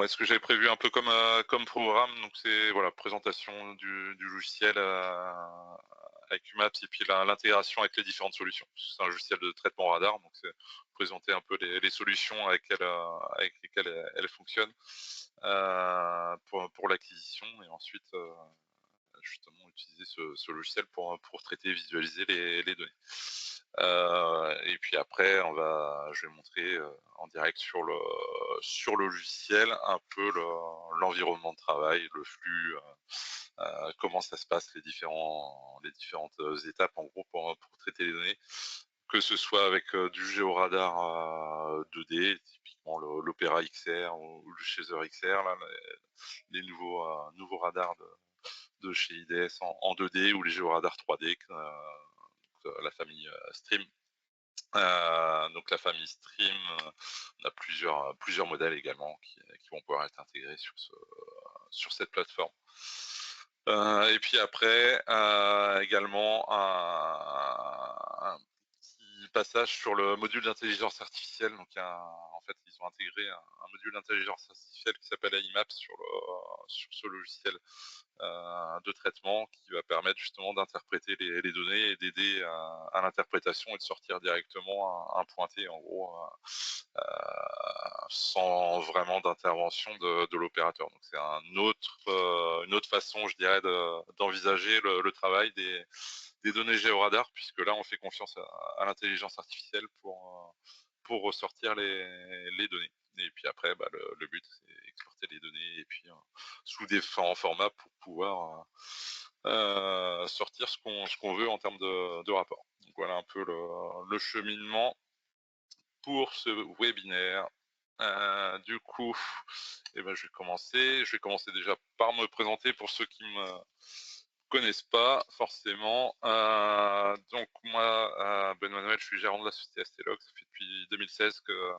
ouais, ce que j'avais prévu un peu comme programme, donc c'est voilà, présentation du logiciel avec UMAPS et puis l'intégration avec les différentes solutions. C'est un logiciel de traitement radar, donc c'est présenter un peu les solutions avec lesquelles elles fonctionnent pour l'acquisition et ensuite justement utiliser ce logiciel pour traiter et visualiser les données. Et puis après, je vais montrer en direct sur le logiciel un peu l'environnement de travail, le flux, comment ça se passe, les différentes étapes en gros pour traiter les données, que ce soit avec du géoradar 2D, typiquement l'Opera XR ou le Chaser XR, là, les nouveaux radars de chez IDS en 2D ou les géoradars 3D, la famille Stream. Donc la famille Stream, on a plusieurs modèles également qui vont pouvoir être intégrés sur cette plateforme. Et puis après, également un petit passage sur le module d'intelligence artificielle. Donc en fait, ils ont intégré un module d'intelligence artificielle qui s'appelle AIMAPS sur ce logiciel de traitement qui va permettre justement d'interpréter les données et d'aider à l'interprétation et de sortir directement un pointé en gros sans vraiment d'intervention de l'opérateur. Donc c'est une autre façon, je dirais, d'envisager le travail des données géoradar, puisque là on fait confiance à l'intelligence artificielle pour ressortir les données. Et puis après, le but, c'est exporter les données et puis sous différents formats pour pouvoir sortir ce qu'on veut en termes de rapport. Donc voilà un peu le cheminement pour ce webinaire. Du coup, je vais commencer. Je vais commencer déjà par me présenter pour ceux qui me connaissent pas forcément. Donc moi, Ben Manuel, je suis gérant de la société Astelog. Ça fait depuis 2016 que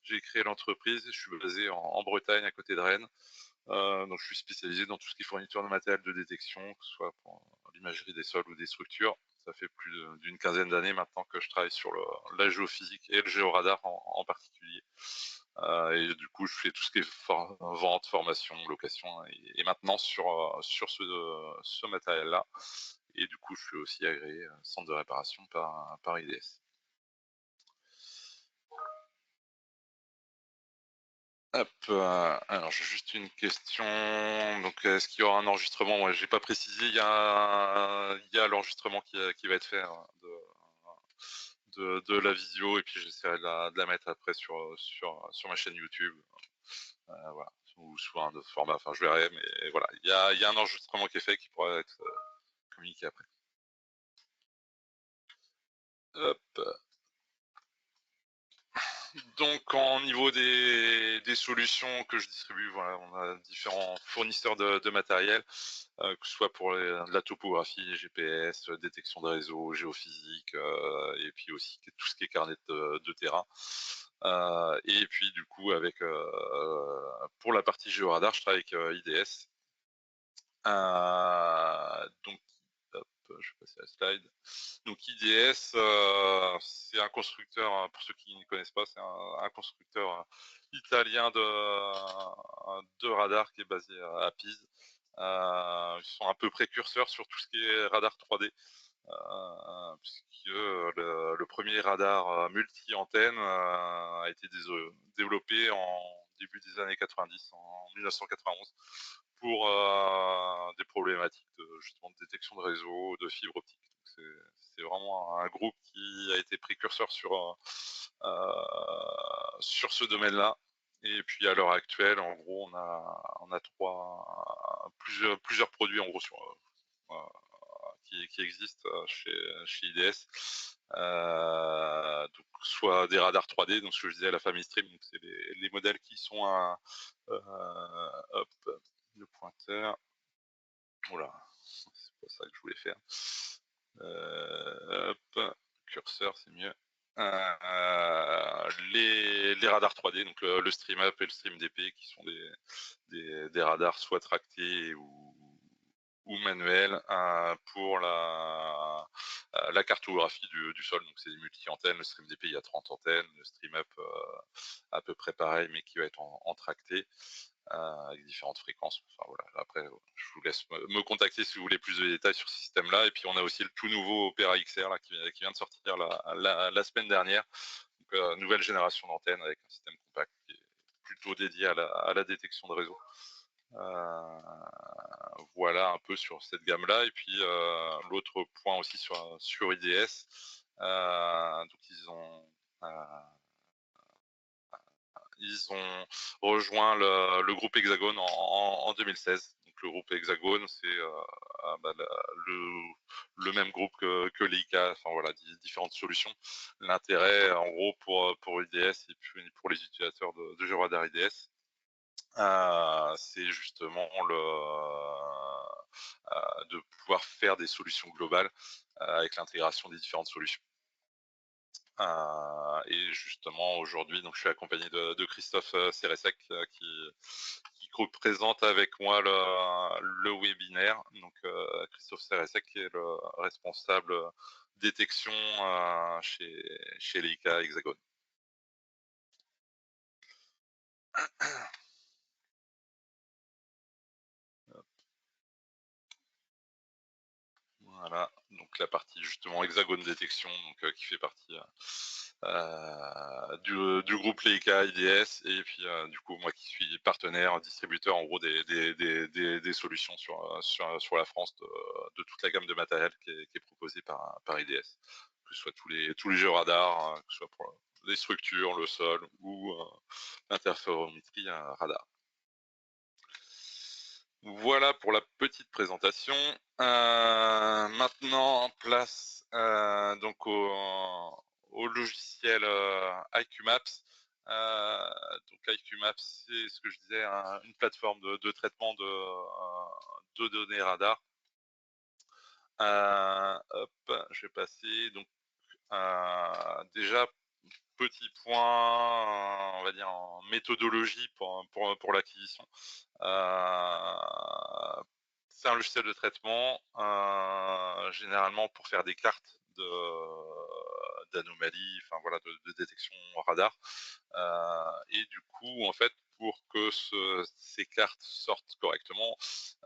j'ai créé l'entreprise. Je suis basé en Bretagne, à côté de Rennes. Donc je suis spécialisé dans tout ce qui est fourniture de matériel de détection, que ce soit pour l'imagerie des sols ou des structures. Ça fait plus d'une quinzaine d'années maintenant que je travaille sur la géophysique et le géoradar en particulier. Et du coup, je fais tout ce qui est vente, formation, location et maintenant sur ce matériel-là. Et du coup, je suis aussi agréé centre de réparation par IDS. Hop, alors j'ai juste une question. Donc, est-ce qu'il y aura un enregistrement? Moi, j'ai pas précisé. Il y a l'enregistrement qui va être fait hein, de la vidéo, et puis j'essaierai de la mettre après sur ma chaîne YouTube. Voilà, ou sous un autre format. Enfin, je verrai, mais voilà, il y a un enregistrement qui est fait qui pourra être communiqué après. Hop. Donc, en niveau des solutions que je distribue, voilà, on a différents fournisseurs de matériel, que ce soit pour la topographie, GPS, détection de réseau, géophysique, et puis aussi tout ce qui est carnet de terrain. Et puis du coup, pour la partie géoradar, je travaille avec IDS. Donc, hop, je vais passer à la slide. Donc IDS, c'est un constructeur, pour ceux qui ne connaissent pas, c'est un constructeur italien de radar qui est basé à Pise. Ils sont un peu précurseurs sur tout ce qui est radar 3D, puisque le premier radar multi-antenne a été développé en début des années 90, en 1991, pour des problématiques justement de détection de réseau, de fibre optique. C'est vraiment un groupe qui a été précurseur sur ce domaine-là. Et puis à l'heure actuelle, en gros, on a plusieurs produits en gros euh, qui existent chez IDS. Donc soit des radars 3D, donc ce que je disais, la famille Stream, donc c'est les modèles qui sont hop, le pointeur. Voilà, c'est pas ça que je voulais faire. Hop, curseur, c'est mieux. Les radars 3D, donc le Stream Up et le Stream DP, qui sont des radars soit tractés ou manuels pour la cartographie du sol. Donc c'est des multi-antennes. Le Stream DP, il y a 30 antennes. Le Stream Up, à peu près pareil, mais qui va être en tracté. avec différentes fréquences. Enfin, voilà. Après, je vous laisse me contacter si vous voulez plus de détails sur ce système-là. Et puis, on a aussi le tout nouveau Opera XR là, qui vient de sortir la semaine dernière. Donc, nouvelle génération d'antennes avec un système compact qui est plutôt dédié à la détection de réseau. Voilà un peu sur cette gamme-là. Et puis, l'autre point aussi sur IDS, donc ils ont rejoint le groupe Hexagone en 2016. Donc, le groupe Hexagone, c'est bah, le même groupe que Leica, enfin voilà, différentes solutions. L'intérêt, en gros, pour IDS et puis pour les utilisateurs de GeoRadar IDS, c'est justement de pouvoir faire des solutions globales avec l'intégration des différentes solutions. Et justement aujourd'hui, donc je suis accompagné de Christophe Seressec qui co-présente avec moi le webinaire. Donc Christophe Seressec qui est le responsable détection chez Leica Hexagone. Voilà, donc la partie justement Hexagone détection, donc qui fait partie du groupe Leica IDS, et puis du coup moi qui suis partenaire, distributeur en gros des solutions sur la France de toute la gamme de matériel qui est proposée par IDS, que ce soit tous les géoradars, que ce soit pour les structures, le sol ou l'interférométrie radar. Voilà pour la petite présentation. Maintenant, place donc au logiciel IQ Maps. Donc IQ Maps, c'est ce que je disais, une plateforme de traitement de données radar. Hop, je vais passer. Donc déjà, petit point, on va dire en méthodologie pour l'acquisition. C'est un logiciel de traitement, généralement pour faire des cartes d'anomalies, enfin voilà, de détection radar. Et du coup, en fait, pour que ces cartes sortent correctement,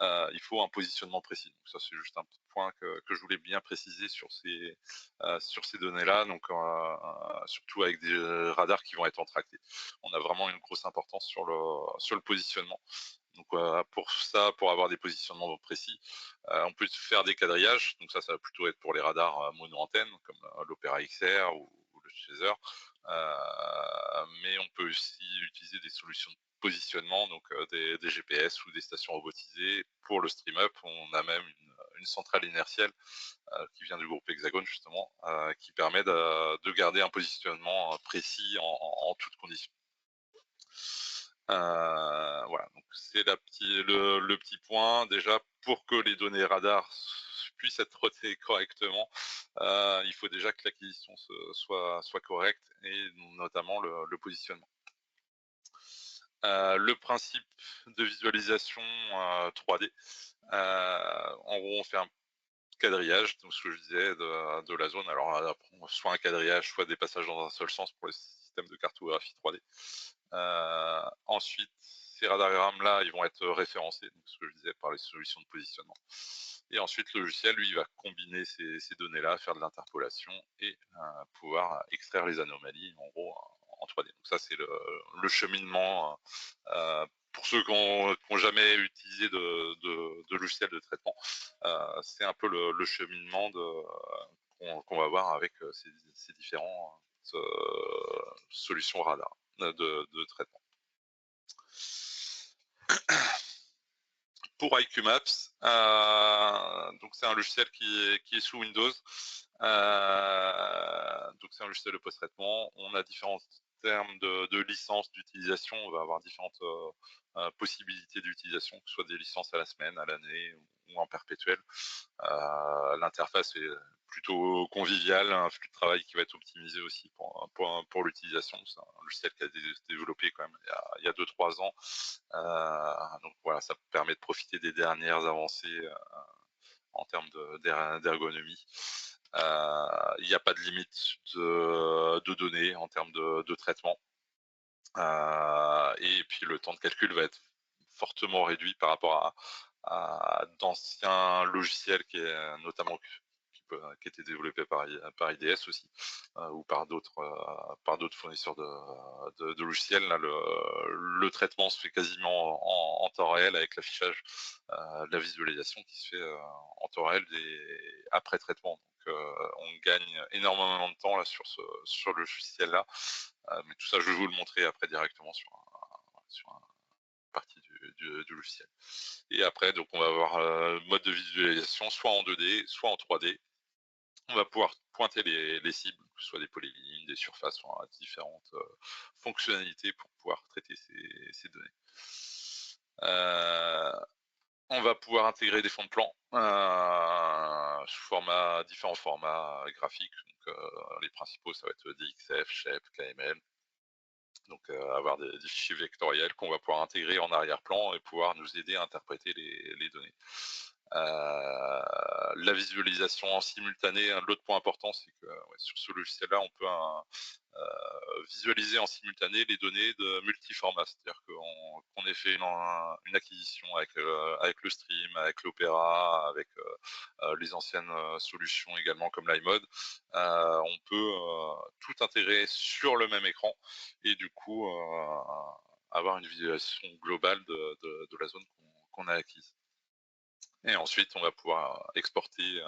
il faut un positionnement précis. Donc ça, c'est juste un petit point que je voulais bien préciser sur ces données-là, donc surtout avec des radars qui vont être entractés. On a vraiment une grosse importance sur le positionnement. Donc pour ça, pour avoir des positionnements précis, on peut faire des quadrillages. Donc ça va plutôt être pour les radars mono-antennes, comme l'Opera XR ou le Chaser. Mais on peut aussi utiliser des solutions de positionnement, donc des GPS ou des stations robotisées. Pour le stream-up, on a même une centrale inertielle qui vient du groupe Hexagone, justement, qui permet de garder un positionnement précis en toutes conditions. Voilà, donc c'est le petit point. Déjà, pour que les données radar puissent être traitées correctement, il faut déjà que l'acquisition soit correcte, et notamment le positionnement. Le principe de visualisation 3D, en gros, on fait un quadrillage, donc ce que je disais de la zone. Alors, soit un quadrillage, soit des passages dans un seul sens pour les systèmes de cartographie 3D. Ensuite, ces radarogrammes-là, ils vont être référencés, donc ce que je disais, par les solutions de positionnement. Et ensuite, le logiciel, lui, il va combiner ces données-là, faire de l'interpolation et pouvoir extraire les anomalies, en gros, en 3D. Donc ça, c'est le cheminement. Pour ceux qui n'ont jamais utilisé de logiciel de traitement, c'est un peu le cheminement qu'on va voir avec ces différentes solutions radar de traitement. Pour IQ Maps, donc c'est un logiciel qui est sous Windows. Donc c'est un logiciel de post-traitement. On a différents termes de licences d'utilisation. On va avoir différentes possibilités d'utilisation, que ce soit des licences à la semaine, à l'année ou en perpétuel. L'interface est plutôt conviviale, un flux de travail qui va être optimisé aussi pour l'utilisation. C'est un logiciel qui a été développé quand même il y a 2-3 ans. Donc voilà, ça permet de profiter des dernières avancées en termes d'ergonomie. Il n'y a pas de limite de données en termes de traitement. Et puis le temps de calcul va être fortement réduit par rapport à d'anciens logiciels qui est notamment qui étaient développés par IDS aussi, ou par d'autres fournisseurs de logiciels. Là, le traitement se fait quasiment en temps réel avec l'affichage, de la visualisation qui se fait, en temps réel après traitement. Donc, on gagne énormément de temps là sur le logiciel-là, mais tout ça, je vais vous le montrer après directement sur un partie du logiciel. Et après, donc on va avoir mode de visualisation, soit en 2D, soit en 3D. On va pouvoir pointer les cibles, que ce soit des polygons, des surfaces, enfin, différentes fonctionnalités pour pouvoir traiter ces données. On va pouvoir intégrer des fonds de plan sous différents formats graphiques. Donc, les principaux, ça va être DXF, Shape, KML. Donc, avoir des fichiers vectoriels qu'on va pouvoir intégrer en arrière-plan et pouvoir nous aider à interpréter les données. La visualisation en simultané, l'autre point important, c'est que ouais, sur ce logiciel-là, on peut visualiser en simultané les données de multiformat. C'est-à-dire qu'on ait fait une acquisition avec le stream, avec l'Opéra, avec les anciennes solutions également comme l'iMode. On peut tout intégrer sur le même écran et du coup avoir une visualisation globale de la zone qu'on a acquise. Et ensuite, on va pouvoir exporter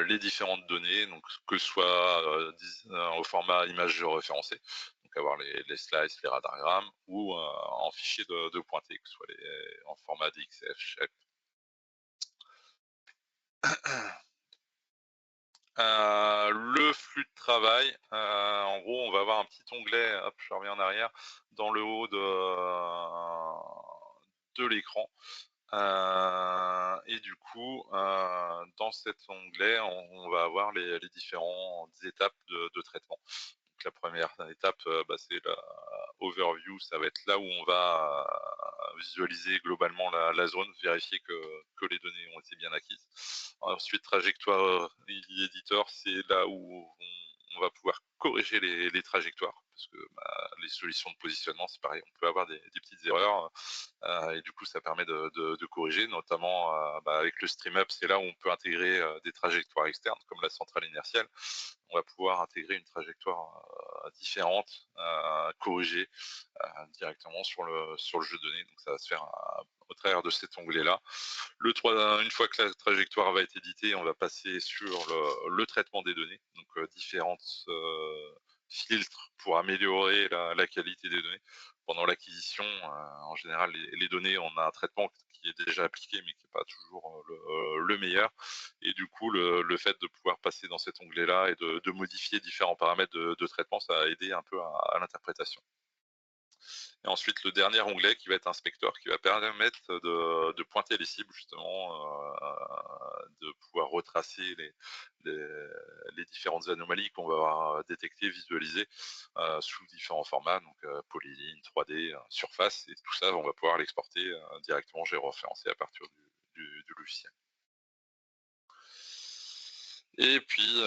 les différentes données, donc que ce soit au format image géoréférencée, donc avoir les slices, les radargrammes, ou en fichier de pointée, que ce soit en format DXF, SHAPE. Le flux de travail, en gros, on va avoir un petit onglet, hop, je reviens en arrière, dans le haut de l'écran. Et du coup, dans cet onglet, on va avoir les différentes étapes de traitement. Donc la première étape, c'est la overview, ça va être là où on va visualiser globalement la zone, vérifier que les données ont été bien acquises. Ensuite, trajectoire editor, c'est là où on va pouvoir corriger les trajectoires, parce que les solutions de positionnement, c'est pareil, on peut avoir des petites erreurs, et du coup, ça permet de corriger, notamment avec le StreamUp, c'est là où on peut intégrer des trajectoires externes, comme la centrale inertielle. On va pouvoir intégrer une trajectoire différente, corrigée directement sur le jeu de données. Donc ça va se faire au travers de cet onglet-là. Une fois que la trajectoire va être éditée, on va passer sur le traitement des données, donc différentes filtres pour améliorer la qualité des données. Pendant l'acquisition, en général, les données, on a un traitement qui est déjà appliqué, mais qui n'est pas toujours le meilleur. Et du coup, le fait de pouvoir passer dans cet onglet-là et de modifier différents paramètres de traitement, ça a aidé un peu à l'interprétation. Et ensuite, le dernier onglet qui va être inspecteur, qui va permettre de pointer les cibles, justement, de pouvoir retracer les différentes anomalies qu'on va avoir détectées, visualisées sous différents formats, donc polyline, 3D, surface, et tout ça, on va pouvoir l'exporter directement géoréférencé à partir du logiciel. Et puis,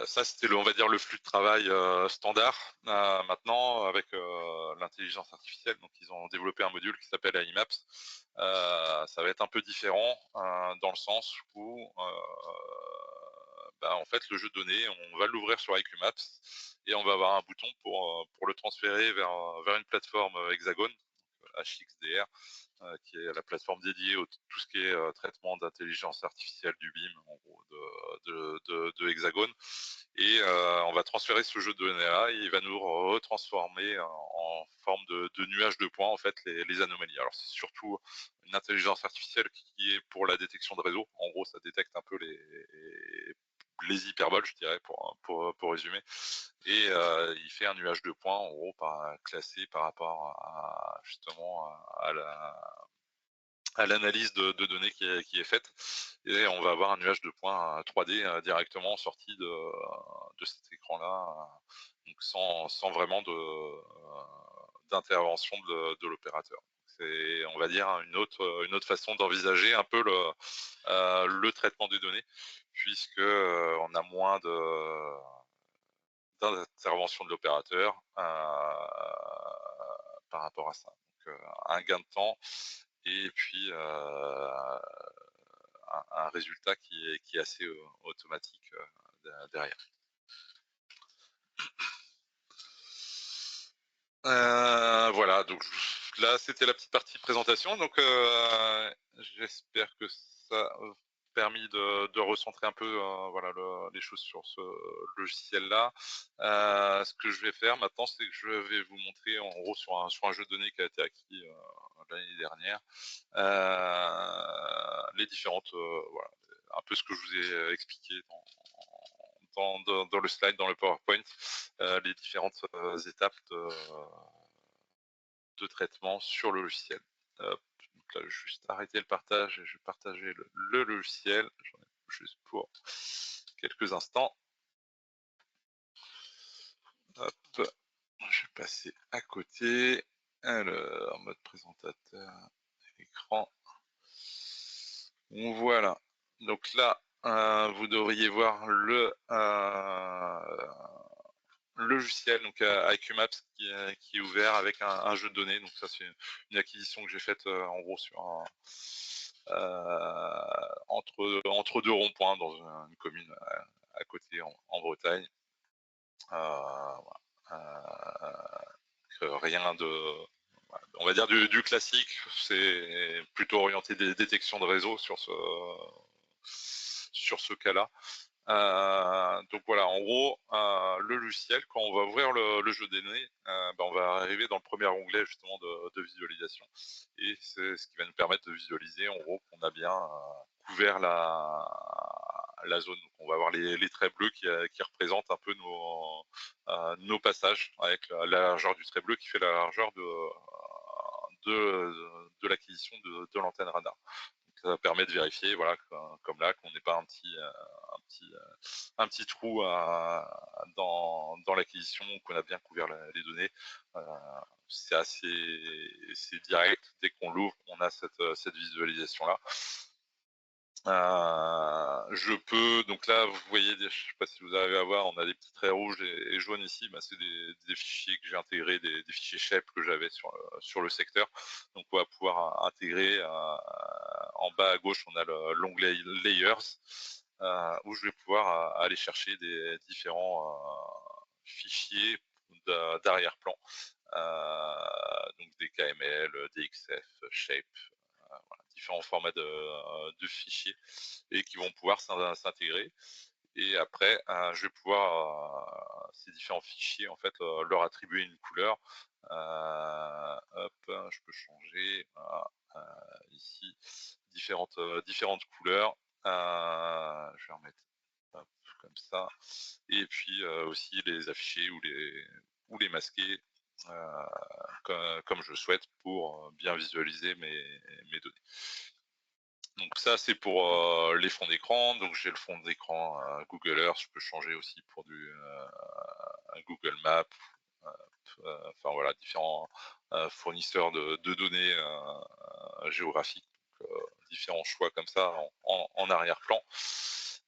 ça, c'était on va dire, le flux de travail standard. Maintenant, avec l'intelligence artificielle, donc ils ont développé un module qui s'appelle AIMAPS. Ça va être un peu différent dans le sens où, en fait, le jeu de données, on va l'ouvrir sur IQ Maps et on va avoir un bouton pour le transférer vers une plateforme Hexagon, HXDR, qui est la plateforme dédiée à tout ce qui est traitement d'intelligence artificielle du BIM, en gros, de Hexagone. Et on va transférer ce jeu de données-là et il va nous retransformer en forme de nuage de points, en fait, les anomalies. Alors, c'est surtout une intelligence artificielle qui est pour la détection de réseau. En gros, ça détecte un peu les hyperboles, je dirais, pour résumer. Et il fait un nuage de points, en gros, classé par rapport justement à l'analyse de données qui est faite. Et on va avoir un nuage de points 3D directement sorti de cet écran-là, donc sans vraiment d'intervention de l'opérateur. C'est, on va dire, une autre façon d'envisager un peu le traitement des données, puisque on a moins d'intervention de l'opérateur par rapport à ça. un gain de temps et puis un résultat qui est assez automatique derrière. Voilà, donc là, c'était la petite partie présentation. Donc, j'espère que ça a permis de recentrer un peu voilà, les choses sur ce logiciel-là. Ce que je vais faire maintenant, c'est que je vais vous montrer en gros sur un jeu de données qui a été acquis l'année dernière, les différentes, voilà, un peu ce que je vous ai expliqué dans le slide, dans le PowerPoint, les différentes étapes de traitement sur le logiciel. Hop, donc là, je vais juste arrêter le partage et je vais partager le logiciel. J'en ai juste pour quelques instants. Hop, je vais passer à côté. Alors, mode présentateur, écran. Voilà. Donc là, vous devriez voir le logiciel donc IQMaps qui est ouvert avec un jeu de données. Donc ça c'est une acquisition que j'ai faite en gros sur entre deux ronds-points dans une commune à côté en Bretagne. Voilà. Rien de, on va dire du classique, c'est plutôt orienté des détections de réseau sur ce cas-là. Donc voilà, en gros, le logiciel, quand on va ouvrir le jeu de données, on va arriver dans le premier onglet justement de visualisation. Et c'est ce qui va nous permettre de visualiser en gros qu'on a bien couvert la zone. Donc on va avoir les traits bleus qui représentent un peu nos passages, avec la largeur du trait bleu qui fait la largeur de l'acquisition de l'antenne radar. Ça permet de vérifier, voilà, comme là, qu'on n'ait pas un petit trou dans l'acquisition, qu'on a bien couvert les données. C'est direct. Dès qu'on l'ouvre, on a cette visualisation-là. Je peux, donc là, vous voyez, je ne sais pas si vous arrivez à voir, on a des petits traits rouges et jaunes ici. C'est des fichiers que j'ai intégrés, des fichiers shape que j'avais sur le secteur. Donc, on va pouvoir intégrer en bas à gauche, on a l'onglet Layers, où je vais pouvoir aller chercher des différents fichiers d'arrière-plan. Donc des KML, DXF, Shape, voilà, différents formats de fichiers et qui vont pouvoir s'intégrer. Et après, je vais pouvoir, ces différents fichiers, en fait, leur attribuer une couleur. Hop, je peux changer ici différentes couleurs. Je vais remettre hop, comme ça. Et puis aussi les afficher ou les masquer comme je souhaite pour bien visualiser mes données. Donc ça c'est pour les fonds d'écran. Donc j'ai le fond d'écran Google Earth, je peux changer aussi pour du Google Maps. Enfin voilà, différents fournisseurs de données géographiques. Donc, différents choix comme ça en arrière-plan.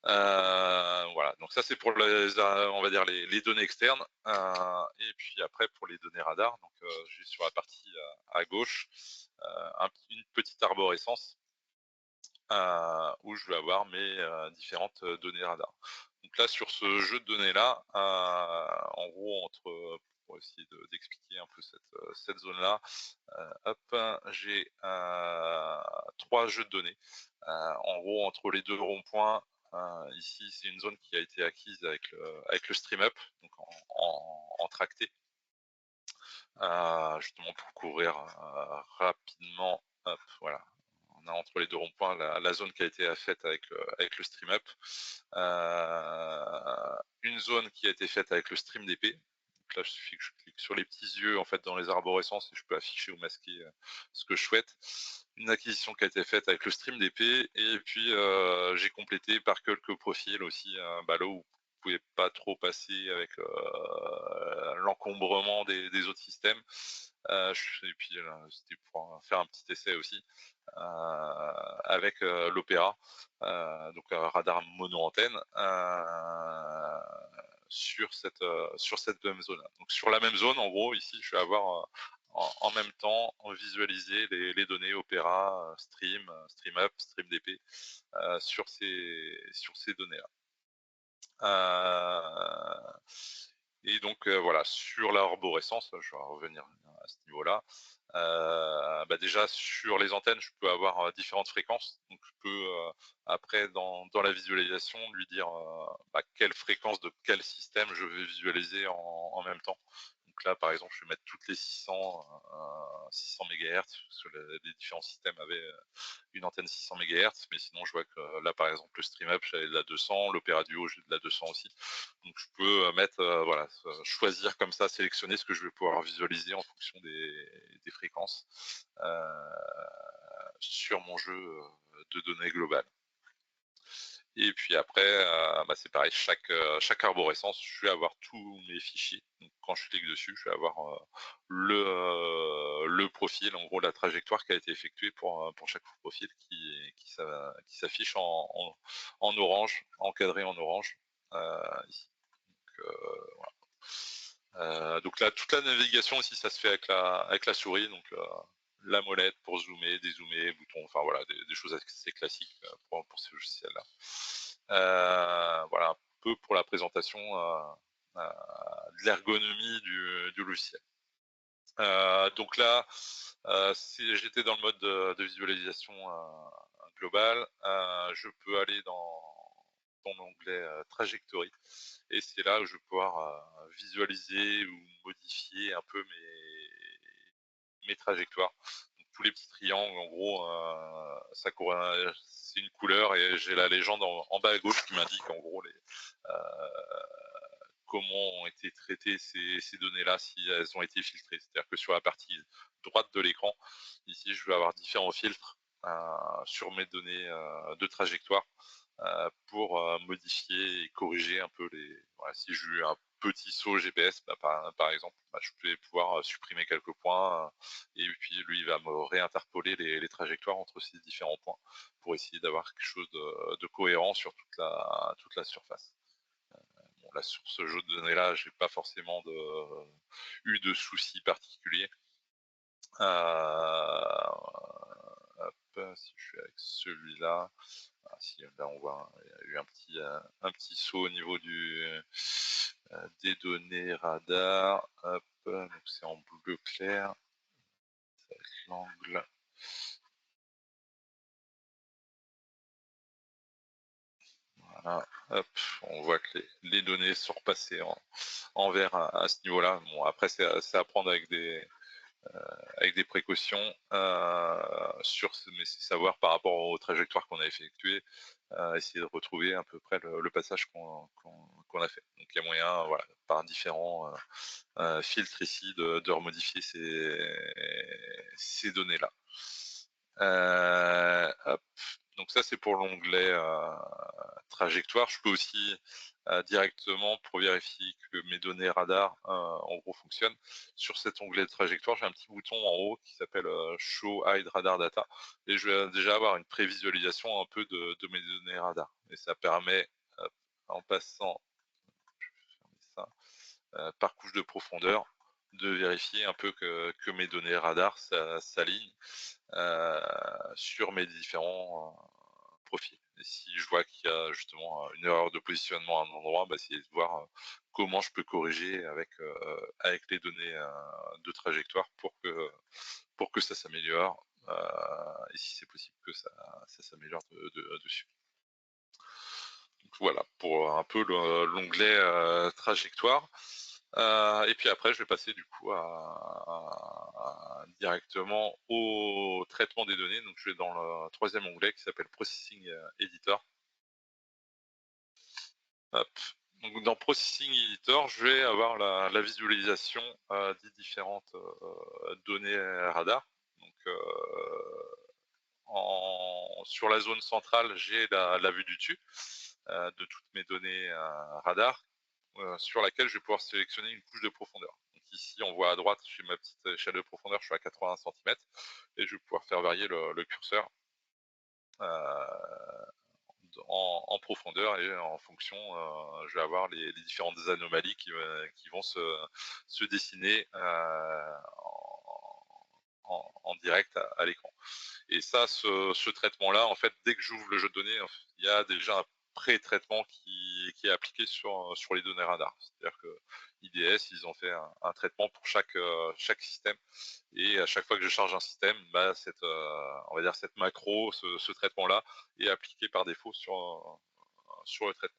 Voilà, donc ça c'est pour on va dire les données externes. Et puis après pour les données radar, donc j'ai sur la partie à gauche une petite arborescence où je vais avoir mes différentes données radar. Donc là, sur ce jeu de données-là, en gros, pour essayer d'expliquer un peu cette zone-là, hop, j'ai 3 jeux de données. En gros, entre les deux ronds-points, ici, c'est une zone qui a été acquise avec le StreamUp, donc en tracté, justement pour couvrir rapidement, hop, voilà, on a entre les deux ronds-points la zone qui a été faite avec le StreamUp, une zone qui a été faite avec le StreamDP. Donc là, il suffit que je clique sur les petits yeux en fait dans les arborescences et je peux afficher ou masquer ce que je souhaite. Une acquisition qui a été faite avec le StreamDP et puis j'ai complété par quelques profils aussi, là où vous pouvez pas trop passer avec l'encombrement des autres systèmes. Et puis c'était pour faire un petit essai aussi avec l'Opéra, donc radar mono-antenne, sur cette même zone. Donc sur la même zone, en gros, ici, je vais avoir en même temps visualiser les données Opera, StreamUp, StreamDP sur ces données-là. Et donc voilà, sur l'arborescence, je vais revenir à ce niveau-là. Déjà sur les antennes, je peux avoir différentes fréquences. Donc je peux après dans la visualisation lui dire quelle fréquence de quel système je veux visualiser en même temps. Donc là, par exemple, je vais mettre toutes les 600 MHz, parce que les différents systèmes avaient une antenne 600 MHz, mais sinon je vois que là, par exemple, le StreamUp, j'avais de la 200, l'Opera Duo, j'ai de la 200 aussi. Donc je peux mettre, voilà, choisir comme ça, sélectionner ce que je vais pouvoir visualiser en fonction des fréquences sur mon jeu de données globales. Et puis après, c'est pareil, chaque arborescence, je vais avoir tous mes fichiers. Donc quand je clique dessus, je vais avoir le profil, en gros la trajectoire qui a été effectuée pour chaque profil qui s'affiche en orange, encadré en orange, ici. Donc, donc là, toute la navigation aussi, ça se fait avec la souris. Donc la molette pour zoomer, dézoomer, bouton, enfin voilà, des choses assez classiques pour ces logiciels-là. Voilà un peu pour la présentation de l'ergonomie du logiciel. Donc là, j'étais dans le mode de visualisation globale. Je peux aller dans l'onglet trajectory, et c'est là où je vais pouvoir visualiser ou modifier un peu mes trajectoires. Donc, tous les petits triangles, en gros, c'est une couleur, et j'ai la légende en bas à gauche qui m'indique en gros comment ont été traitées ces données-là, si elles ont été filtrées. C'est-à-dire que sur la partie droite de l'écran, ici, je vais avoir différents filtres sur mes données de trajectoire pour modifier et corriger un peu voilà, si j'ai eu un petit saut GPS, par exemple, je vais pouvoir supprimer quelques points, et puis lui, il va me réinterpoler les trajectoires entre ces différents points pour essayer d'avoir quelque chose de cohérent sur toute la surface. Bon, là, sur ce jeu de données-là, j'ai pas forcément eu de soucis particuliers. Si je suis avec celui-là, si là on voit, il y a eu un petit saut au niveau des données radar. Hop, donc c'est en bleu clair. Ça va être l'angle. Voilà, hop, on voit que les données sont repassées en vert à ce niveau-là. Bon, après, c'est à prendre avec des précautions mais c'est savoir par rapport aux trajectoires qu'on a effectuées, essayer de retrouver à peu près le passage qu'on a fait. Donc il y a moyen, voilà, par différents filtres ici, de remodifier ces données-là. Hop. Donc ça, c'est pour l'onglet trajectoire. Je peux aussi directement, pour vérifier que mes données radar en gros fonctionnent, sur cet onglet de trajectoire, j'ai un petit bouton en haut qui s'appelle Show Hide Radar Data, et je vais déjà avoir une prévisualisation un peu de mes données radar. Et ça permet, hop, en passant, je vais fermer ça, par couche de profondeur, de vérifier un peu que mes données radar s'alignent sur mes différents profils. Et si je vois qu'il y a justement une erreur de positionnement à un endroit, essayer de voir comment je peux corriger avec les données de trajectoire pour que ça s'améliore, et si c'est possible que ça s'améliore dessus. Donc voilà pour un peu l'onglet trajectoire. Et puis après, je vais passer du coup directement au traitement des données. Donc je vais dans le troisième onglet qui s'appelle Processing Editor. Hop. Donc dans Processing Editor, je vais avoir la visualisation des différentes données radar. Donc sur la zone centrale, j'ai la vue du dessus de toutes mes données radar, sur laquelle je vais pouvoir sélectionner une couche de profondeur. Donc ici, on voit à droite, j'ai ma petite échelle de profondeur, je suis à 80 cm, et je vais pouvoir faire varier le curseur en profondeur, et en fonction, je vais avoir les différentes anomalies qui vont se dessiner direct à l'écran. Et ça, ce traitement-là, en fait, dès que j'ouvre le jeu de données, il y a déjà un pré-traitement qui est appliqué sur les données radar. C'est-à-dire que IDS, ils ont fait un traitement pour chaque système. Et à chaque fois que je charge un système, bah, on va dire cette macro, ce traitement-là, est appliqué par défaut sur le traitement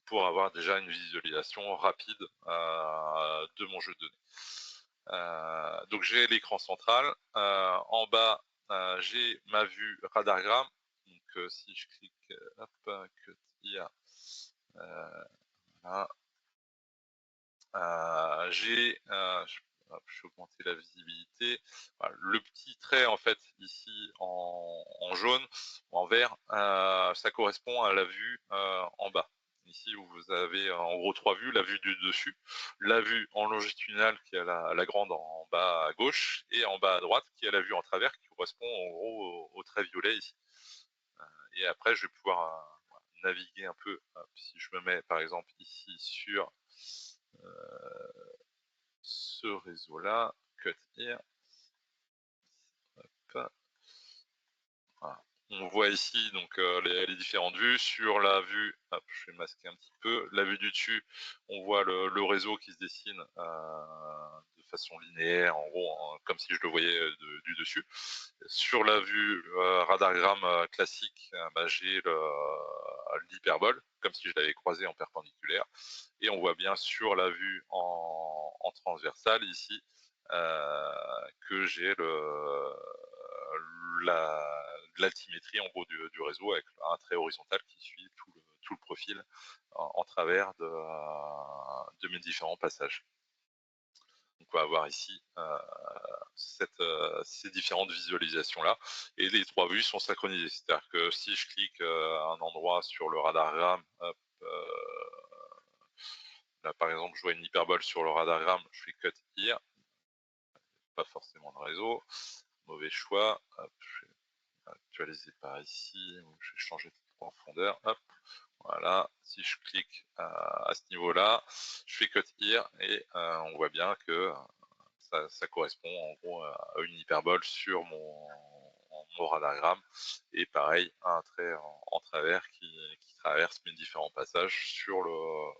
pour avoir déjà une visualisation rapide de mon jeu de données. Donc j'ai l'écran central. En bas, j'ai ma vue radargramme. Donc si je clique, hop, cut here, voilà. Je vais augmenter la visibilité. Voilà, le petit trait en fait ici en jaune, en vert, ça correspond à la vue en bas. Ici où vous avez en gros trois vues, la vue du dessus, la vue en longitudinale qui est la grande en bas à gauche, et en bas à droite qui est la vue en travers qui correspond en gros au trait violet ici. Et après je vais pouvoir naviguer un peu, si je me mets par exemple ici sur ce réseau-là, cut here, hop, voilà. On voit ici donc les différentes vues. Sur la vue, hop, je vais masquer un petit peu, la vue du dessus, on voit le réseau qui se dessine de façon linéaire, en gros, comme si je le voyais du dessus. Sur la vue radargramme classique, bah, j'ai l'hyperbole, comme si je l'avais croisé en perpendiculaire. Et on voit bien sur la vue en transversale ici que j'ai l'altimétrie en gros du réseau avec un trait horizontal qui suit tout le profil en travers de mes différents passages. Donc on va avoir ici ces différentes visualisations-là. Et les trois vues sont synchronisées. C'est-à-dire que si je clique à un endroit sur le radargramme, hop, là par exemple je vois une hyperbole sur le radargramme, je fais cut here, pas forcément le réseau, mauvais choix, hop, je vais actualiser par ici, je vais changer de profondeur, hop, voilà, si je clique à ce niveau-là, je fais cut here et on voit bien que ça correspond en gros à une hyperbole sur mon radargramme, et pareil, un trait en travers qui traverse mes différents passages euh,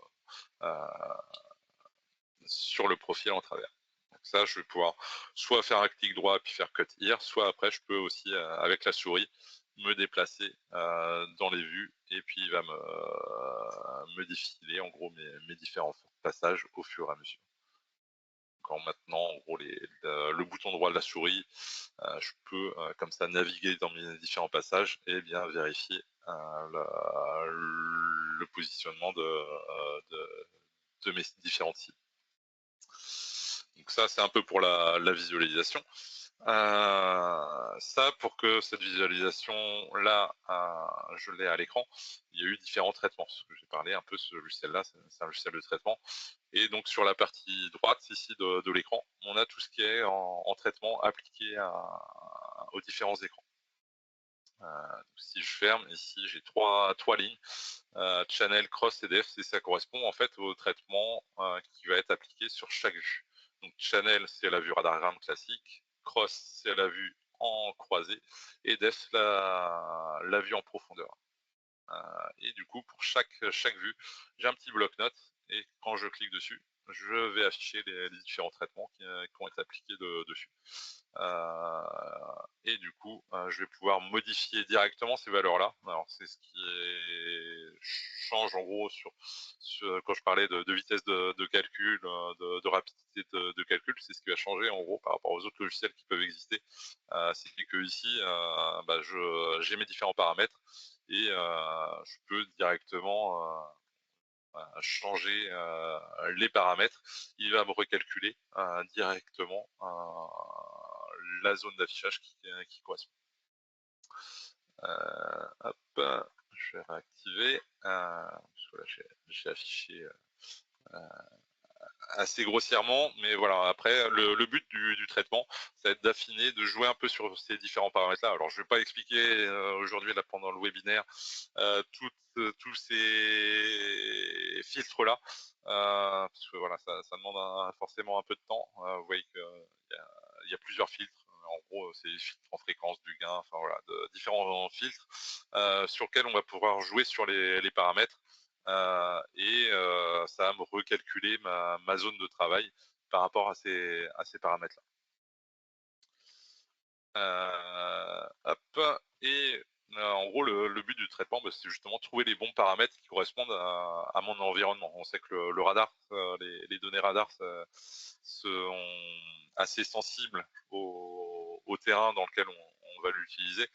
sur le profil en travers. Donc ça, je vais pouvoir soit faire un clic droit et puis faire cut here, soit après, je peux aussi, avec la souris, me déplacer dans les vues, et puis il va me défiler en gros mes différents passages au fur et à mesure. Quand maintenant, en gros, le bouton droit de la souris, je peux comme ça naviguer dans mes différents passages et bien vérifier le positionnement de mes différentes cibles. Donc ça, c'est un peu pour la visualisation. Ça, pour que cette visualisation-là, je l'ai à l'écran, il y a eu différents traitements. Ce que j'ai parlé un peu, ce logiciel-là, c'est un logiciel de traitement. Et donc sur la partie droite ici de l'écran, on a tout ce qui est en traitement appliqué aux différents écrans. Si je ferme, ici j'ai trois lignes, channel, cross et def, et ça correspond en fait au traitement qui va être appliqué sur chaque vue. Donc channel, c'est la vue radargramme classique, cross, c'est la vue en croisée, et def, la vue en profondeur. Et du coup, pour chaque vue, j'ai un petit bloc-notes, et quand je clique dessus, je vais afficher les différents traitements qui ont été appliqués dessus. Et du coup, je vais pouvoir modifier directement ces valeurs-là. Alors, c'est ce qui change en gros quand je parlais de vitesse de calcul, de rapidité de calcul, c'est ce qui va changer en gros par rapport aux autres logiciels qui peuvent exister. C'est que ici, bah, j'ai mes différents paramètres, et je peux directement changer les paramètres. Il va me recalculer directement la zone d'affichage qui correspond. Hop, je vais réactiver, parce que là j'ai affiché assez grossièrement, mais voilà, après le but du traitement, ça va être d'affiner, de jouer un peu sur ces différents paramètres-là. Alors je ne vais pas expliquer aujourd'hui là pendant le webinaire tous ces filtres-là, parce que voilà, ça demande forcément un peu de temps. Vous voyez qu'il y a plusieurs filtres. En c'est les filtres en fréquence du gain, enfin voilà, différents filtres sur lesquels on va pouvoir jouer sur les paramètres ça va me recalculer ma zone de travail par rapport à ces paramètres-là. Hop et en gros, le but du traitement, bah, c'est justement trouver les bons paramètres qui correspondent à mon environnement. On sait que le radar, les données radar sont assez sensibles au terrain dans lequel on va l'utiliser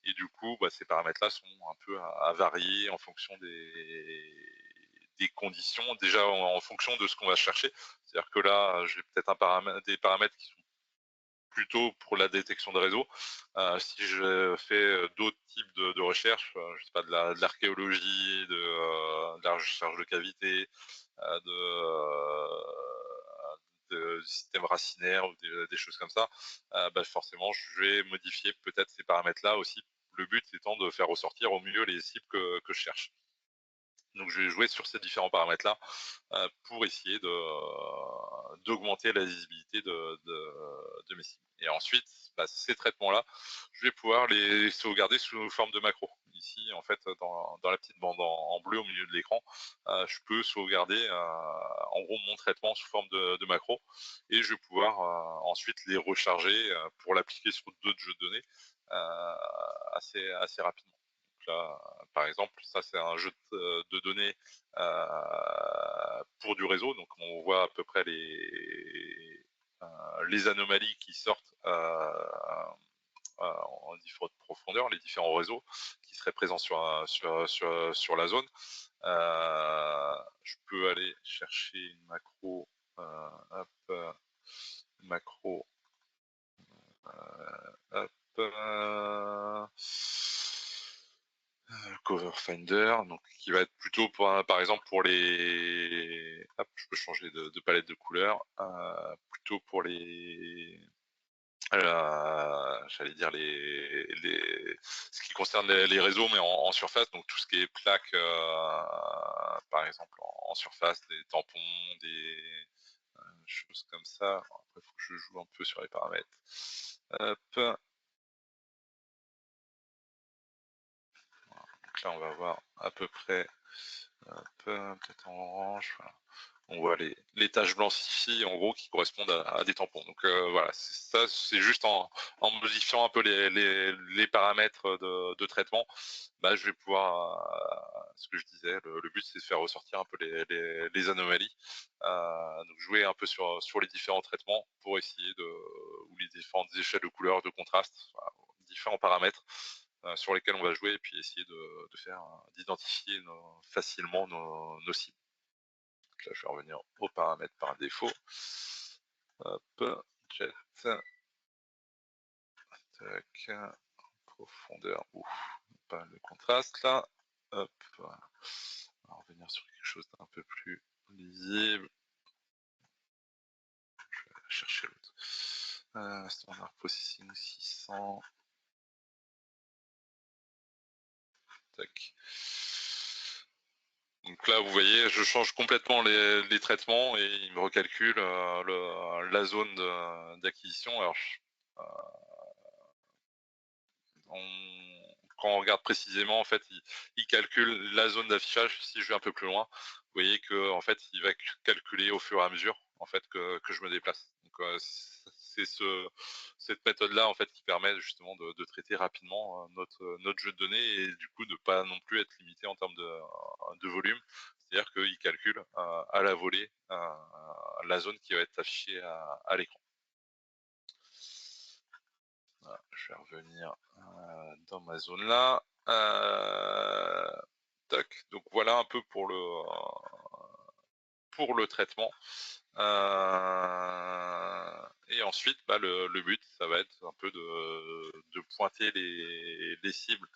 et du coup, bah, ces paramètres-là sont un peu à varier en fonction des conditions, déjà en fonction de ce qu'on va chercher. C'est-à-dire que là, j'ai peut-être des paramètres qui sont plutôt pour la détection de réseaux. Si je fais d'autres types de recherches, je sais pas, de l'archéologie, de la recherche de cavités, de systèmes racinaires ou des choses comme ça, bah, forcément, je vais modifier peut-être ces paramètres-là aussi. Le but étant de faire ressortir au mieux les cibles que je cherche. Donc je vais jouer sur ces différents paramètres-là pour essayer d'augmenter la lisibilité de mes cibles. Et ensuite, bah, ces traitements-là, je vais pouvoir les sauvegarder sous forme de macro. Ici, en fait, dans la petite bande en bleu au milieu de l'écran, je peux sauvegarder en gros mon traitement sous forme de macro et je vais pouvoir ensuite les recharger pour l'appliquer sur d'autres jeux de données assez rapidement. Donc là, par exemple, ça c'est un jeu de données pour du réseau, donc on voit à peu près les anomalies qui sortent en différentes profondeurs, les différents réseaux qui seraient présents sur la zone. Je peux aller chercher une macro, hop, macro, hop, Cover Finder, donc qui va être plutôt pour, par exemple pour les, hop, je peux changer de palette de couleurs, plutôt pour les, j'allais dire ce qui concerne les réseaux, mais en surface, donc tout ce qui est plaques, par exemple en surface, des tampons, des choses comme ça. Après, il faut que je joue un peu sur les paramètres. Hop. Donc là, on va voir à peu près, peut-être en orange, voilà. On voit les taches blanchies, en gros, qui correspondent à des tampons. Donc voilà, ça, c'est juste en modifiant un peu les paramètres de traitement, bah, je vais pouvoir, ce que je disais, le but, c'est de faire ressortir un peu les anomalies. Donc jouer un peu sur les différents traitements pour essayer ou les différentes échelles de couleurs, de contraste, voilà, différents paramètres sur lesquels on va jouer et puis essayer d'identifier facilement nos cibles. Donc là, je vais revenir aux paramètres par défaut. Hop, jet, tac, profondeur, ouf, pas le contraste là. Hop, voilà. On va revenir sur quelque chose d'un peu plus lisible. Je vais chercher l'autre. Standard Processing 600. Tac. Donc là, vous voyez, je change complètement les traitements et il me recalcule la zone d'acquisition. Alors, quand on regarde précisément, en fait, il calcule la zone d'affichage. Si je vais un peu plus loin, vous voyez que en fait, il va calculer au fur et à mesure en fait que je me déplace. Donc c'est cette méthode-là en fait qui permet justement de traiter rapidement notre jeu de données et du coup de pas non plus être limité en termes de volume. C'est-à-dire qu'il calcule à la volée la zone qui va être affichée à l'écran. Voilà, je vais revenir dans ma zone là. Tac. Donc voilà un peu pour le traitement. Et ensuite, bah, le but, ça va être un peu de pointer les cibles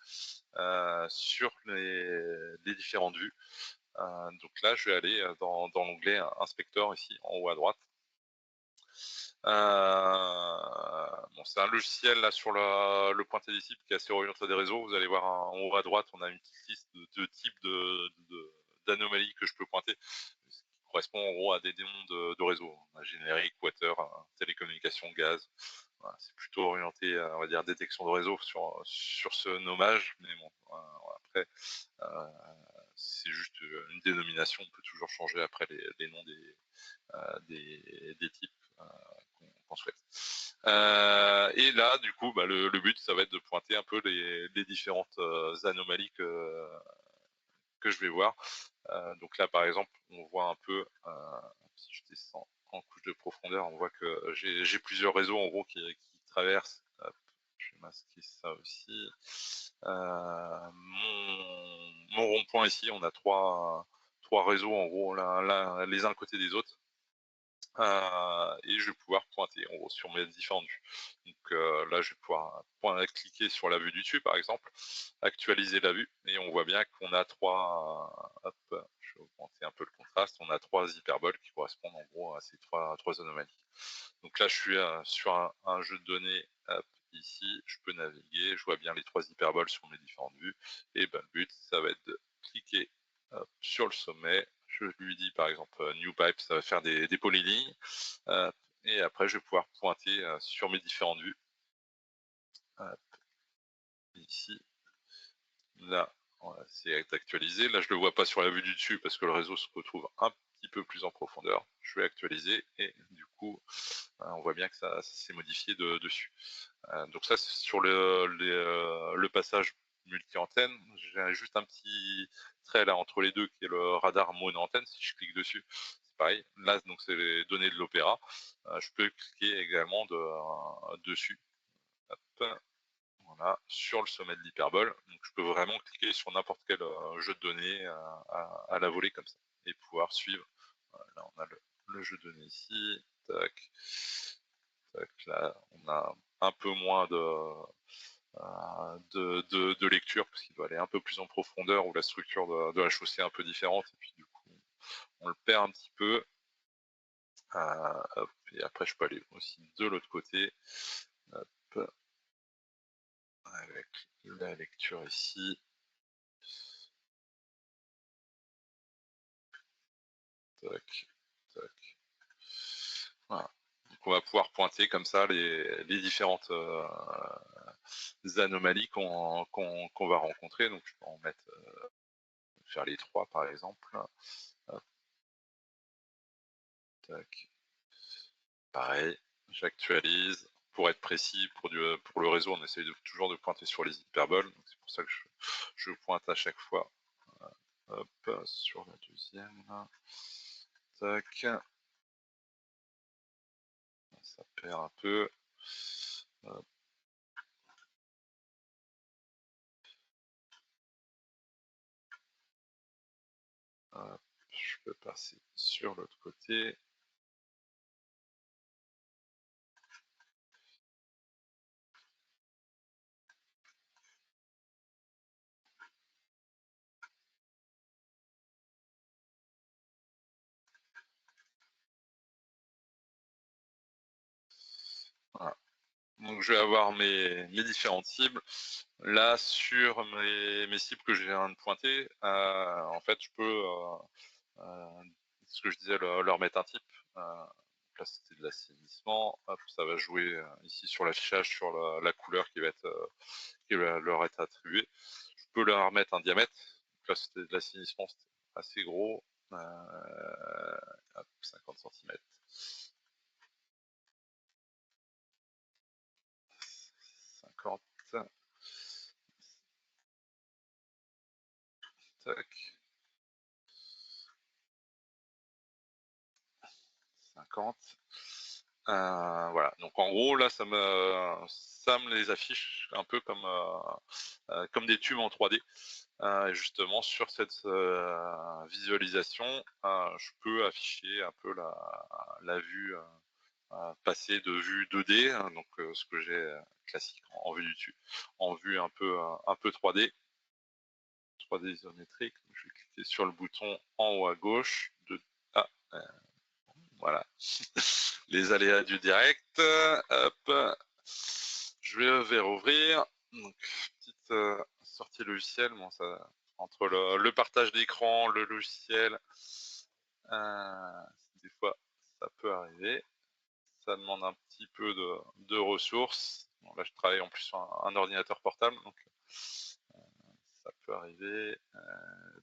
sur les différentes vues. Donc là, je vais aller dans l'onglet Inspecteur ici en haut à droite. Bon, c'est un logiciel là sur le pointé des cibles qui est assez orienté des réseaux. Vous allez voir en haut à droite, on a une petite liste de types d'anomalies que je peux pointer, ce qui correspond en gros à des démons de réseau. On a générique, water, télécommunications, gaz. Voilà, c'est plutôt orienté, on va dire, détection de réseau sur ce nommage, mais bon, après, c'est juste une dénomination. On peut toujours changer après les noms des types qu'on souhaite. Et là, du coup, bah, le but, ça va être de pointer un peu les différentes anomalies que je vais voir. Donc là, par exemple, on voit un peu, si je descends en couche de profondeur, on voit que j'ai plusieurs réseaux en gros qui traversent. Hop, je vais masquer ça aussi. Mon rond-point ici, on a trois réseaux en gros, les uns à côté des autres. Et je vais pouvoir pointer en gros sur mes différentes vues. Donc là, je vais pouvoir cliquer sur la vue du dessus, par exemple, actualiser la vue, et on voit bien qu'on a hop, je vais augmenter un peu le contraste, on a trois hyperboles qui correspondent en gros à ces trois anomalies. Donc là, je suis sur un jeu de données, hop, ici, je peux naviguer, je vois bien les trois hyperboles sur mes différentes vues, et ben, le but, ça va être de cliquer sur le sommet. Je lui dis par exemple New Pipe, ça va faire des polylignes. Et après, je vais pouvoir pointer sur mes différentes vues. Ici, là, voilà, c'est actualisé. Là, je ne le vois pas sur la vue du dessus parce que le réseau se retrouve un petit peu plus en profondeur. Je vais actualiser et du coup, on voit bien que ça s'est modifié dessus. Donc ça, c'est sur le passage multi-antenne. J'ai juste un petit trait là entre les deux qui est le radar mono-antenne. Si je clique dessus, c'est pareil. Là, donc c'est les données de l'Opéra. Je peux cliquer également dessus. Hop, voilà, sur le sommet de l'hyperbole. Donc je peux vraiment cliquer sur n'importe quel jeu de données à la volée comme ça et pouvoir suivre. Voilà, là, on a le jeu de données ici. Tac. Tac, là, on a un peu moins de lecture parce qu'il doit aller un peu plus en profondeur, où la structure de la chaussée est un peu différente, et puis du coup on le perd un petit peu. Hop, et après je peux aller aussi de l'autre côté, hop, avec la lecture ici. Tac, tac. Voilà. Donc on va pouvoir pointer comme ça les différentes anomalies qu'on va rencontrer. Donc je peux en mettre, faire les trois par exemple. Hop, tac. Pareil, j'actualise. Pour être précis, pour le réseau, on essaye toujours de pointer sur les hyperboles. C'est pour ça que je pointe à chaque fois. Hop, sur la deuxième. Là. Tac. Ça perd un peu. Hop. Hop. Je peux passer sur l'autre côté. Voilà. Donc je vais avoir mes différentes cibles. Là, sur mes cibles que je viens de pointer, en fait, je peux, ce que je disais, leur mettre un type. Là, c'était de l'assainissement. Ça va jouer ici sur l'affichage, sur la couleur qui va leur être attribuée. Je peux leur mettre un diamètre. Là, c'était de l'assainissement, c'était assez gros. 50 cm. 50. Tac. 50. Voilà. Donc en gros, là, ça me les affiche un peu comme des tubes en 3D. Justement, sur cette visualisation, je peux afficher un peu la vue passer de vue 2D, hein, donc ce que j'ai classique en vue du dessus, en vue un peu 3D, 3D isométrique. Je vais cliquer sur le bouton en haut à gauche. Ah, voilà. Les aléas du direct. Hop. Je vais rouvrir. Donc, petite sortie logicielle. Bon, ça, entre le partage d'écran, le logiciel, des fois, ça peut arriver. Ça demande un petit peu de ressources. Bon, là, je travaille en plus sur un ordinateur portable, donc ça peut arriver.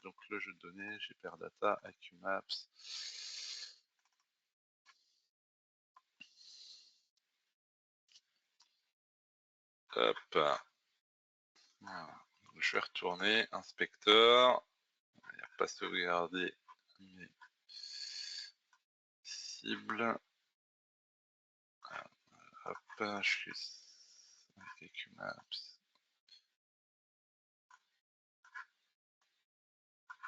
Donc le jeu de données, GPRData, AcuMaps. Hop. Voilà. Je vais retourner, inspecteur. Il n'y a pas sauvegardé mes cibles. Hop, je suis avec AcuMaps.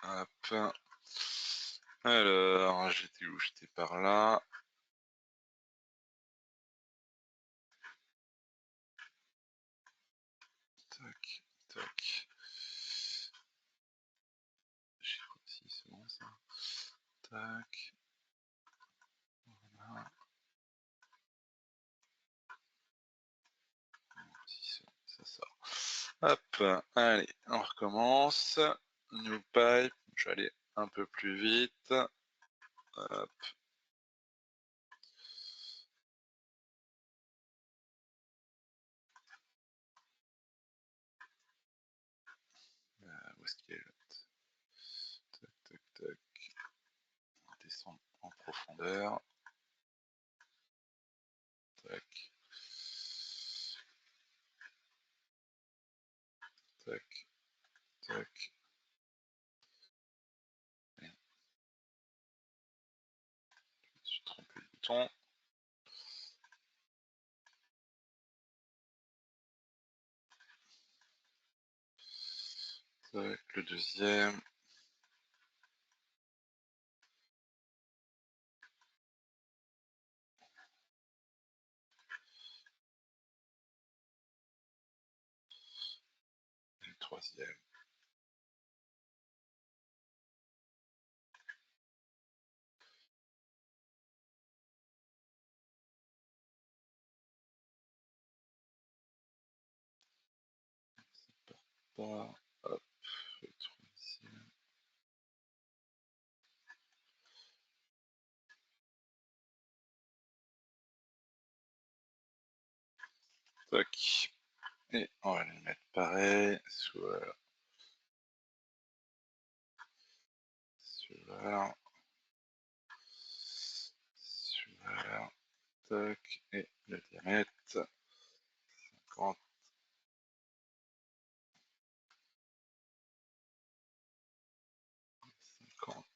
Hop. Alors, j'étais où? J'étais par là. Tac, tac. J'ai quoi si c'est bon ça? Tac. Voilà. Si ça sort. Hop, allez, on recommence. New pipe, je vais aller un peu plus vite. Hop. Où est-ce qu'il est? Tac, tac, tac. On descend en profondeur. Tac. Tac, tac. Je me suis trompé de bouton. Tac, le deuxième. Et le troisième. Pas. Hop, le troisième. Tac. Et on va les mettre pareil. Soit. Celui-là. Celui-là. Tac. Et le diamètre. 50. 50.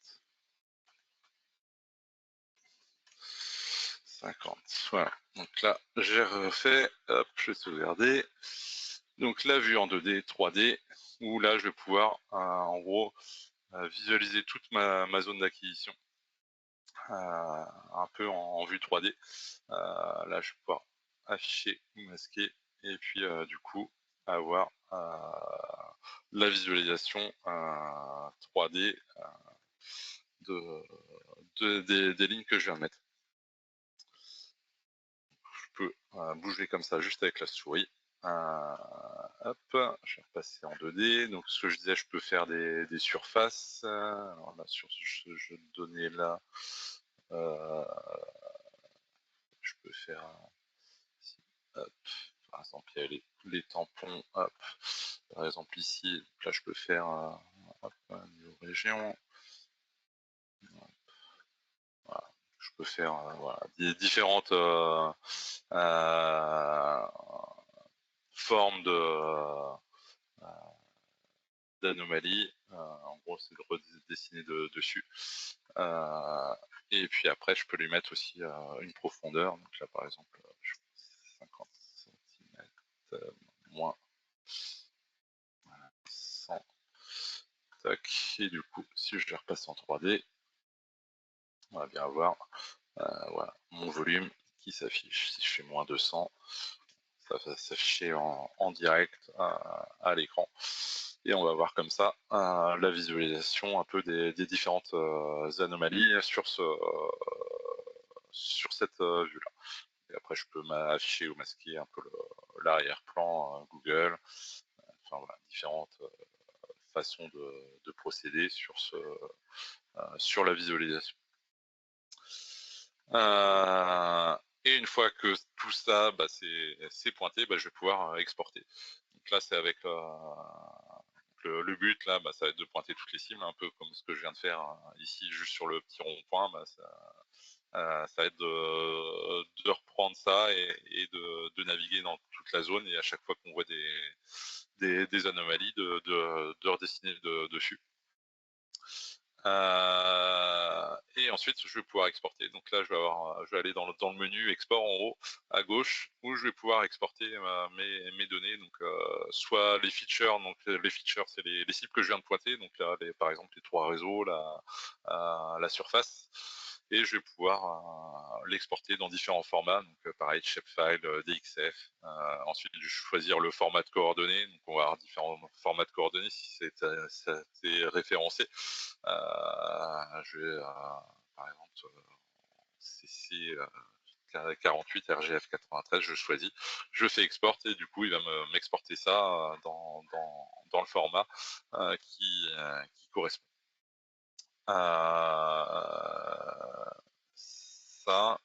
50. Voilà. Donc là, j'ai refait. Hop, je vais sauvegarder. Donc la vue en 2D, 3D, où là, je vais pouvoir, en gros, visualiser toute ma zone d'acquisition. Un peu en vue 3D. Là, je vais pouvoir afficher ou masquer et puis du coup avoir la visualisation 3D des lignes que je viens de mettre. Je peux bouger comme ça juste avec la souris. Hop, je vais repasser en 2D. Donc ce que je disais, je peux faire des surfaces. Alors là, sur ce jeu de données là, je peux faire hop, par exemple, il y a les tampons, hop. Par exemple ici, là je peux faire hop, niveau région. Voilà. Je peux faire voilà, des différentes formes d'anomalies. En gros, c'est de redessiner dessus. Et puis après, je peux lui mettre aussi une profondeur. Donc là, par exemple, 50 cm moins 100. Tac. Et du coup, si je les repasse en 3D, on va bien avoir voilà, mon volume qui s'affiche. Si je fais moins 200, ça va s'afficher en direct à l'écran. Et on va voir comme ça la visualisation un peu des différentes anomalies sur cette vue-là. Et après, je peux m'afficher ou masquer un peu l'arrière-plan Google. Enfin voilà, différentes façons de procéder sur la visualisation. Et une fois que tout ça, bah, c'est pointé, bah, je vais pouvoir exporter. Donc là, c'est avec le but, là, bah, ça va être de pointer toutes les cibles, un peu comme ce que je viens de faire ici, juste sur le petit rond-point. Bah, ça va être de reprendre ça et de naviguer dans toute la zone, et à chaque fois qu'on voit des anomalies, de redessiner dessus. Et ensuite, je vais pouvoir exporter. Donc là, je vais aller dans le menu export en haut à gauche, où je vais pouvoir exporter mes données. Donc soit les features, donc les features, c'est les cibles que je viens de pointer. Donc là, par exemple, les 3 réseaux, la surface. Et je vais pouvoir l'exporter dans différents formats. Donc pareil, shapefile, DXF. Ensuite, je vais choisir le format de coordonnées. Donc on va avoir différents formats de coordonnées si c'est référencé. Je vais, par exemple, CC 48, RGF 93, je choisis, je fais export, et du coup il va m'exporter ça dans le format qui correspond. Ça,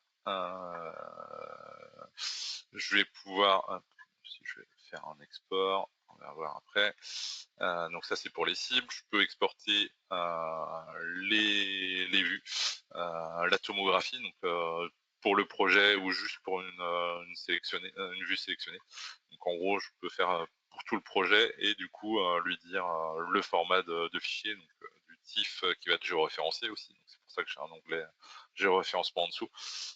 je vais pouvoir, si je vais faire un export, on va voir après. Donc ça, c'est pour les cibles. Je peux exporter les vues, la tomographie, donc pour le projet ou juste pour une vue sélectionnée. Donc en gros, je peux faire pour tout le projet, et du coup lui dire le format de fichier, donc du TIFF qui va être géoréférencé aussi. C'est pour ça que j'ai un onglet géoréférencement en dessous.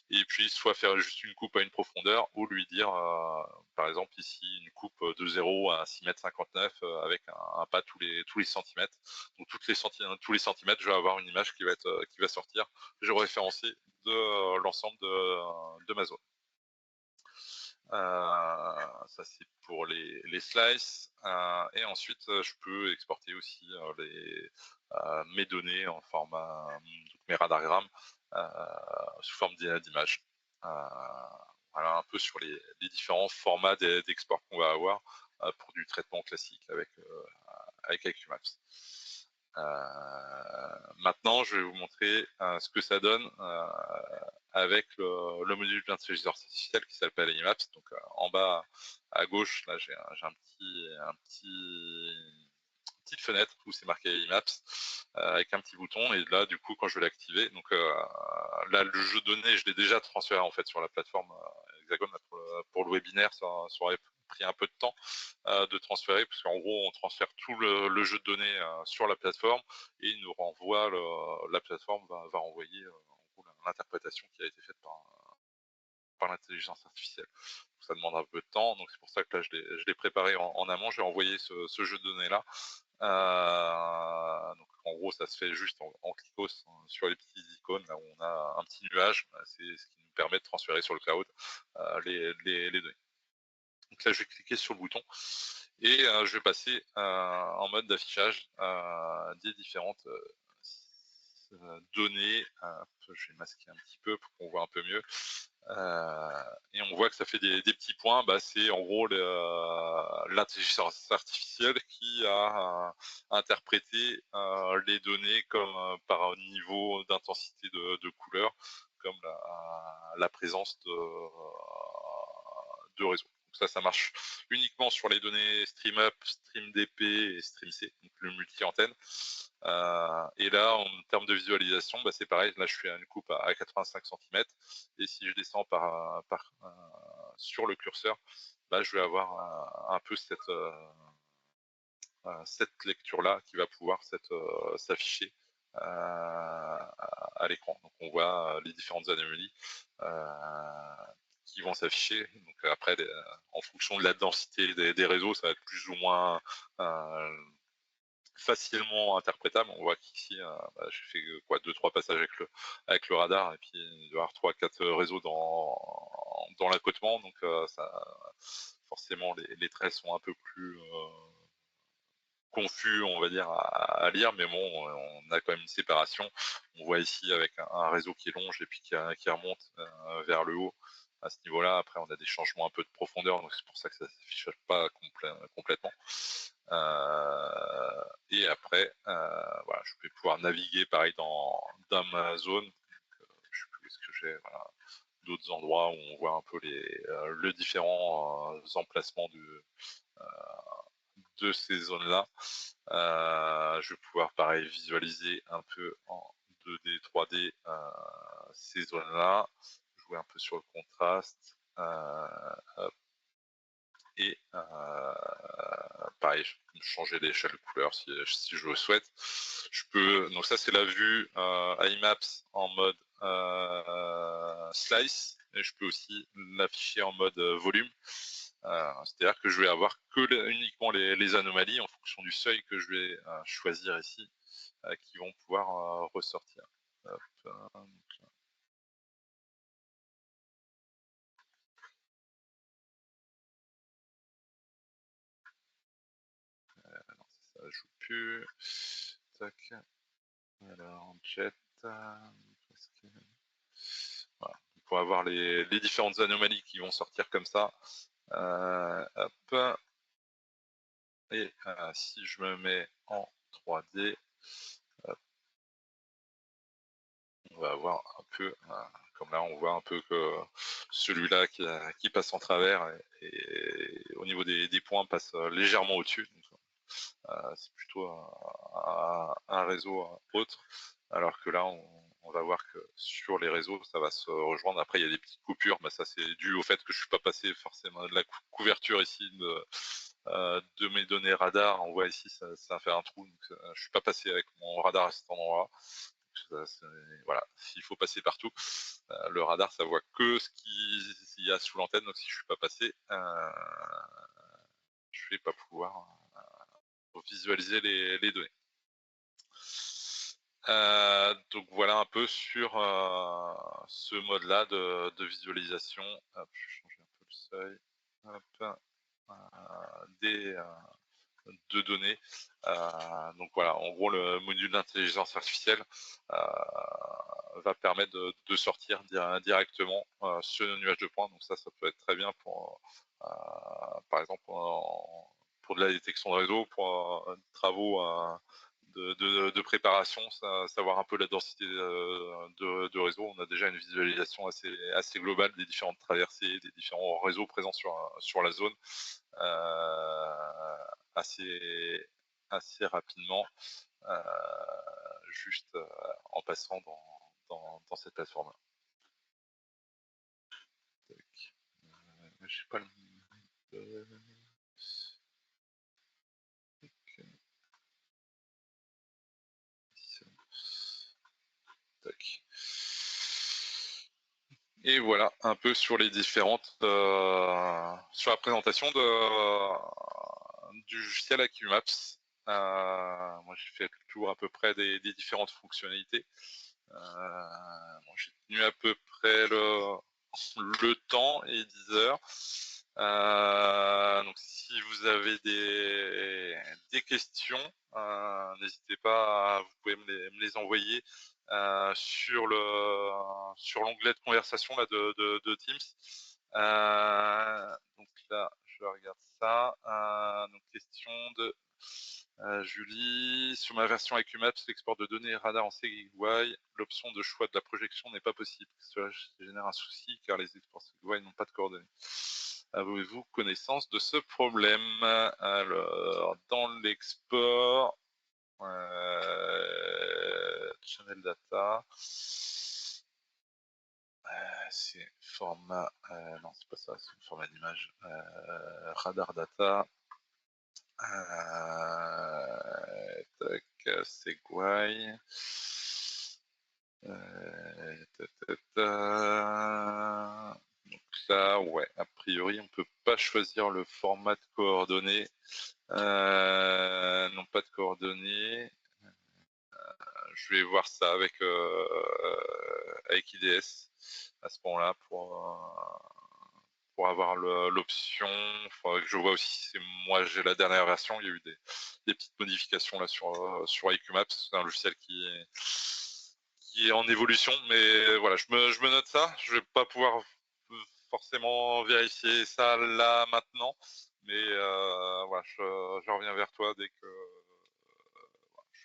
Et puis soit faire juste une coupe à une profondeur, ou lui dire par exemple ici une coupe de 0 à 6,59 m avec un pas tous les centimètres. Donc tous les centimètres, je vais avoir une image qui va sortir géoréférencée de l'ensemble de ma zone. Ça c'est pour les slices, et ensuite je peux exporter aussi mes données en format, donc mes radargrammes, sous forme d'image. Voilà un peu sur les différents formats d'export qu'on va avoir pour du traitement classique avec Maps. Maintenant, je vais vous montrer ce que ça donne avec le module d'intelligence artificielle qui s'appelle Emaps. Donc en bas à gauche, là j'ai petite fenêtre où c'est marqué Emaps avec un petit bouton, et là du coup quand je vais l'activer, donc là le jeu de données je l'ai déjà transféré en fait sur la plateforme Hexagon. Pour le webinaire, ça aurait pris un peu de temps de transférer, parce qu'en gros on transfère tout le jeu de données sur la plateforme, et il nous renvoie, la plateforme va renvoyer l'interprétation qui a été faite par l'intelligence artificielle. Donc, ça demande un peu de temps, donc c'est pour ça que là je l'ai préparé en amont. J'ai envoyé ce jeu de données là. Donc en gros ça se fait juste en cliquant sur les petites icônes là où on a un petit nuage. C'est ce qui nous permet de transférer sur le cloud les données. Donc là je vais cliquer sur le bouton, et je vais passer en mode d'affichage des différentes données. Je vais masquer un petit peu pour qu'on voit un peu mieux. Et on voit que ça fait des petits points. Bah, c'est en gros l'intelligence artificielle qui a interprété les données comme par niveau d'intensité de couleur, comme la présence de réseau. Donc ça marche uniquement sur les données StreamUp, StreamDP et StreamC, donc le multi-antenne. Et là, en termes de visualisation, bah, c'est pareil. Là, je fais une coupe à 85 cm, et si je descends sur le curseur, bah, je vais avoir un peu cette lecture-là qui va pouvoir s'afficher à l'écran. Donc on voit les différentes anomalies qui vont s'afficher. Donc après, en fonction de la densité des réseaux, ça va être plus ou moins facilement interprétable. On voit qu'ici, bah, j'ai fait quoi, 2-3 passages avec le radar, et puis il doit y avoir 3-4 réseaux dans l'accotement. Donc forcément les traits sont un peu plus confus, on va dire, à lire, mais bon, on a quand même une séparation. On voit ici avec un réseau qui longe et puis qui remonte vers le haut à ce niveau-là. Après, on a des changements un peu de profondeur, donc c'est pour ça que ça ne s'affiche pas complètement. Et après, voilà, je vais pouvoir naviguer pareil dans ma zone. Donc, je sais plus où est-ce que j'ai. Voilà. d'autres endroits où on voit un peu les différents emplacements de ces zones-là. Je vais pouvoir, pareil, visualiser un peu en 2D, 3D ces zones-là, jouer un peu sur le contraste. Et pareil, je peux changer l'échelle de couleur si je le souhaite. Je peux, donc ça c'est la vue IMAPS en mode slice, et je peux aussi l'afficher en mode volume. C'est-à-dire que je vais avoir que uniquement les anomalies en fonction du seuil que je vais choisir ici, qui vont pouvoir ressortir. Hop, non, ça joue plus. Tac. Alors, jet. Voilà. Pour avoir les différentes anomalies qui vont sortir comme ça. Hop. Et si je me mets en 3D, hop, on va avoir un peu, comme là on voit un peu que celui-là qui passe en travers et au niveau des points passe légèrement au-dessus. C'est plutôt un réseau autre, alors que là on va voir que sur les réseaux ça va se rejoindre. Après il y a des petites coupures, mais ça c'est dû au fait que je suis pas passé forcément de la couverture ici de mes données radar. On voit ici ça fait un trou, donc je suis pas passé avec mon radar à cet endroit. Voilà, s'il faut passer partout, le radar ça voit que ce qu'il y a sous l'antenne, donc si je suis pas passé, je vais pas pouvoir visualiser les données. Donc voilà un peu sur ce mode-là de visualisation. Hop, je vais changer un peu le seuil. Hop, de données. Donc voilà, en gros, le module d'intelligence artificielle va permettre de sortir directement sur le nuage de points. Donc ça peut être très bien pour, par exemple, pour de la détection de réseau, pour travaux de préparation, savoir un peu la densité de réseau. On a déjà une visualisation assez globale des différentes traversées, des différents réseaux présents sur la zone, assez, assez rapidement, juste en passant dans cette plateforme. Je sais pas le... Tac. Et voilà, un peu sur les différentes, sur la présentation du logiciel AcuMaps. Moi, j'ai fait le tour à peu près des différentes fonctionnalités. Bon, j'ai tenu à peu près le temps et 10 heures. Donc, si vous avez des questions, n'hésitez pas, vous pouvez me les envoyer sur l'onglet de conversation là, de Teams. Donc là, je regarde ça. Donc question de Julie, sur ma version AcuMaps, l'export de données radar en SegWi, l'option de choix de la projection n'est pas possible. Cela génère un souci car les exports SegWi n'ont pas de coordonnées. Avez-vous connaissance de ce problème? Alors, dans l'export, channel data, c'est format, non c'est pas ça, c'est un format d'image, radar data, tac, Segway, donc là, ouais, a priori on peut pas choisir le format de coordonnées, non pas de coordonnées. Je vais voir ça avec IDS à ce moment-là pour avoir l'option. Il faudrait que je vois aussi si moi j'ai la dernière version. Il y a eu des petites modifications là sur IQMaps. C'est un logiciel qui est en évolution, mais voilà, je me note ça. Je vais pas pouvoir forcément vérifier ça là maintenant, mais voilà, je reviens vers toi dès que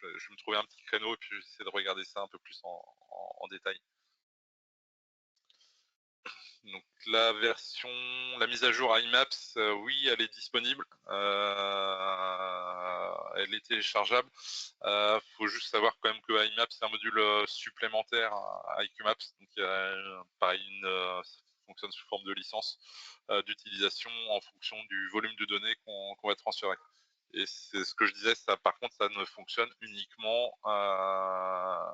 je vais me trouver un petit créneau et puis j'essaie de regarder ça un peu plus en détail. Donc la mise à jour IMAPS, oui, elle est disponible. Elle est téléchargeable. Faut juste savoir quand même que IMAPS, c'est un module supplémentaire à IQMAPS. Donc pareil, ça fonctionne sous forme de licence d'utilisation en fonction du volume de données qu'on va transférer. Et c'est ce que je disais, ça, par contre, ça ne fonctionne uniquement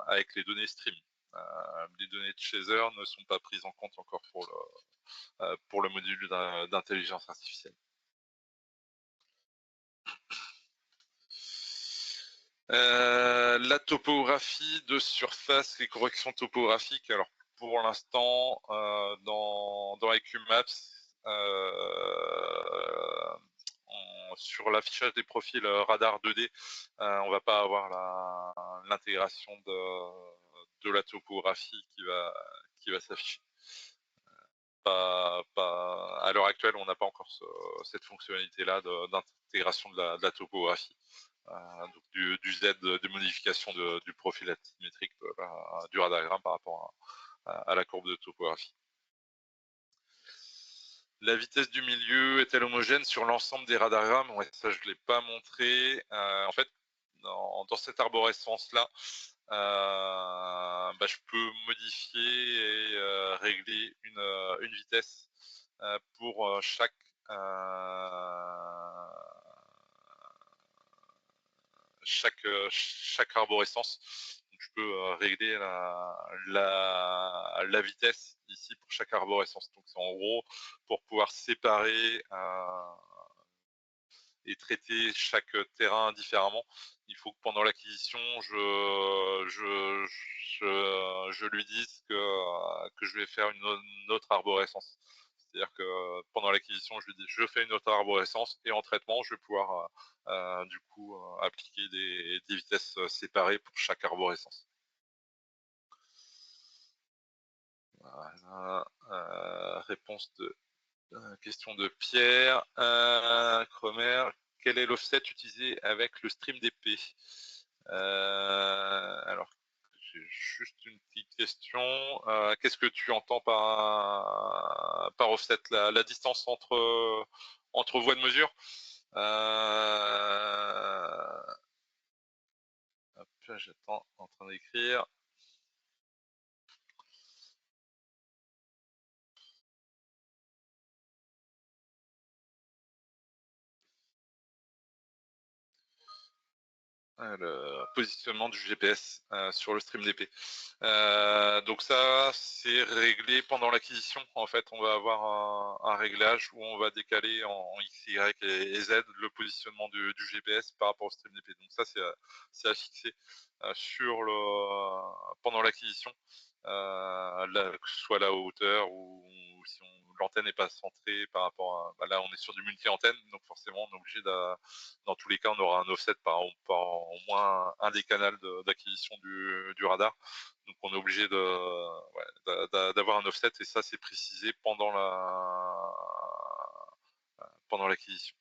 avec les données stream. Les données de Chaser ne sont pas prises en compte encore pour le module d'intelligence artificielle. La topographie de surface, les corrections topographiques. Alors, pour l'instant, dans IQMaps, sur l'affichage des profils radar 2D, on va pas avoir l'intégration de la topographie qui va s'afficher. À l'heure actuelle, on n'a pas encore cette fonctionnalité-là d'intégration de la topographie. Donc du Z, de modification du profil altimétrique du radargramme par rapport à la courbe de topographie. La vitesse du milieu est-elle homogène sur l'ensemble des radargrammes? Ouais, ça, je ne l'ai pas montré. En fait, dans cette arborescence-là, je peux modifier et régler une vitesse pour chaque arborescence. Donc, je peux régler la vitesse ici pour chaque arborescence. Donc c'est en gros pour pouvoir séparer et traiter chaque terrain différemment. Il faut que pendant l'acquisition, je lui dise que je vais faire une autre arborescence. C'est-à-dire que pendant l'acquisition, je lui dis je fais une autre arborescence et en traitement, je vais pouvoir du coup appliquer des vitesses séparées pour chaque arborescence. Voilà, réponse de question de Pierre. Cromer, quel est l'offset utilisé avec le stream DP? Alors, j'ai juste une petite question. Qu'est-ce que tu entends par offset? La distance entre voies de mesure? Hop, j'attends en train d'écrire. Le positionnement du GPS sur le stream DP. Donc ça, c'est réglé pendant l'acquisition. En fait, on va avoir un réglage où on va décaler en X, Y et Z le positionnement du GPS par rapport au stream DP. Donc ça, c'est à fixer pendant l'acquisition, que ce soit la hauteur ou si l'antenne n'est pas centrée par rapport à... là, on est sur du multi-antenne, donc forcément, on est obligé dans tous les cas, on aura un offset par au moins un des canaux d'acquisition du radar. Donc on est obligé d'avoir un offset et ça c'est précisé pendant l'acquisition.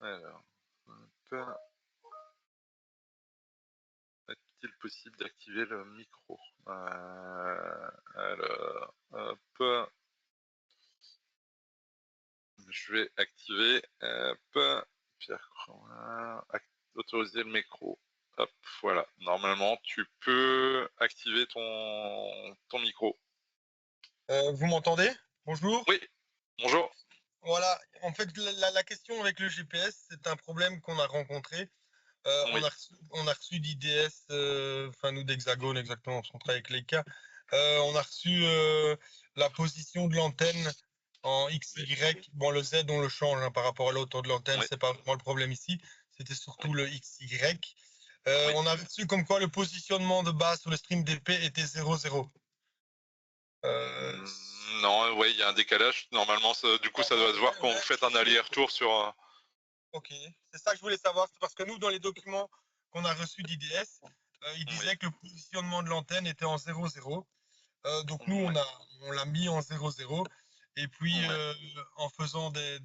Alors, est-il possible d'activer le micro? Alors, hop. Je vais activer, Pierre Croin, autoriser le micro. Hop, voilà. Normalement, tu peux activer ton micro. Vous m'entendez? Bonjour. Oui, bonjour. Voilà, en fait, la question avec le GPS, c'est un problème qu'on a rencontré. Oui. On a reçu d'IDS, enfin nous d'Hexagone exactement, on travaille avec les cas. On a reçu la position de l'antenne en XY. Bon, le Z, on le change hein, par rapport à l'autre de l'antenne, Oui. c'est pas vraiment le problème ici. C'était surtout le XY. Oui. On a reçu comme quoi le positionnement de base sur le stream DP était 0,0. Non, ouais, il y a un décalage. Normalement, du coup, ça doit se voir quand vous faites un aller-retour sur. Ok, c'est ça que je voulais savoir. C'est parce que nous, dans les documents qu'on a reçus d'IDS, il Oui, disait que le positionnement de l'antenne était en 0,0. Donc nous, ouais, on l'a mis en 0,0. Et puis, ouais, en faisant des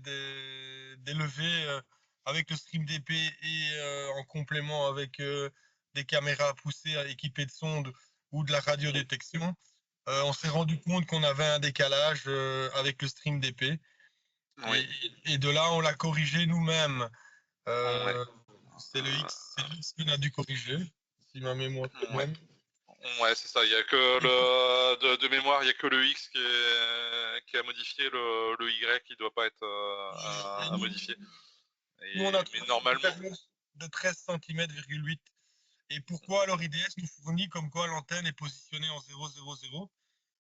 levées avec le stream DP et en complément avec des caméras poussées équipées de sondes ou de la oui, radiodétection, on s'est rendu compte qu'on avait un décalage avec le stream DP. oui, Et de là, on l'a corrigé nous-mêmes. ouais, Euh, c'est le X qu'on a dû corriger, si ma mémoire est ouais. bonne. Ouais, c'est ça. Il y a que de mémoire, il y a que le X qui a modifié le Y qui doit pas être Et à modifier. nous, on a Mais trouvé une normalement, différence de 13 cm,8. Et pourquoi alors IDS nous fournit comme quoi l'antenne est positionnée en 0,00?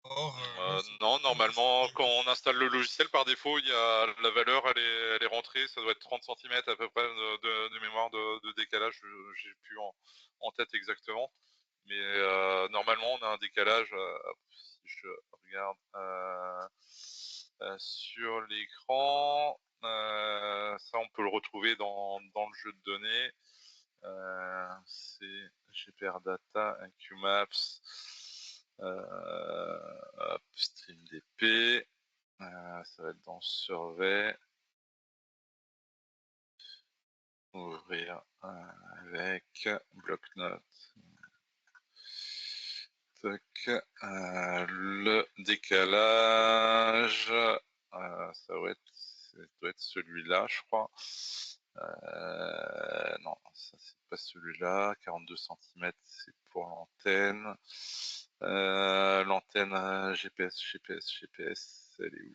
Or, nous, non, normalement, quand on installe le logiciel par défaut, il y a la valeur, elle est rentrée. Ça doit être 30 cm à peu près de mémoire de décalage. J'ai plus en tête exactement. Mais normalement, on a un décalage. Si je regarde sur l'écran, ça, on peut le retrouver dans le jeu de données. C'est GPR Data, QMaps, hop, StreamDP. Ça va être dans Survey. Ouvrir avec bloc-notes. Le décalage, ça doit être celui-là, je crois. Non, ça c'est pas celui-là. 42 cm, c'est pour l'antenne. L'antenne GPS, elle est où?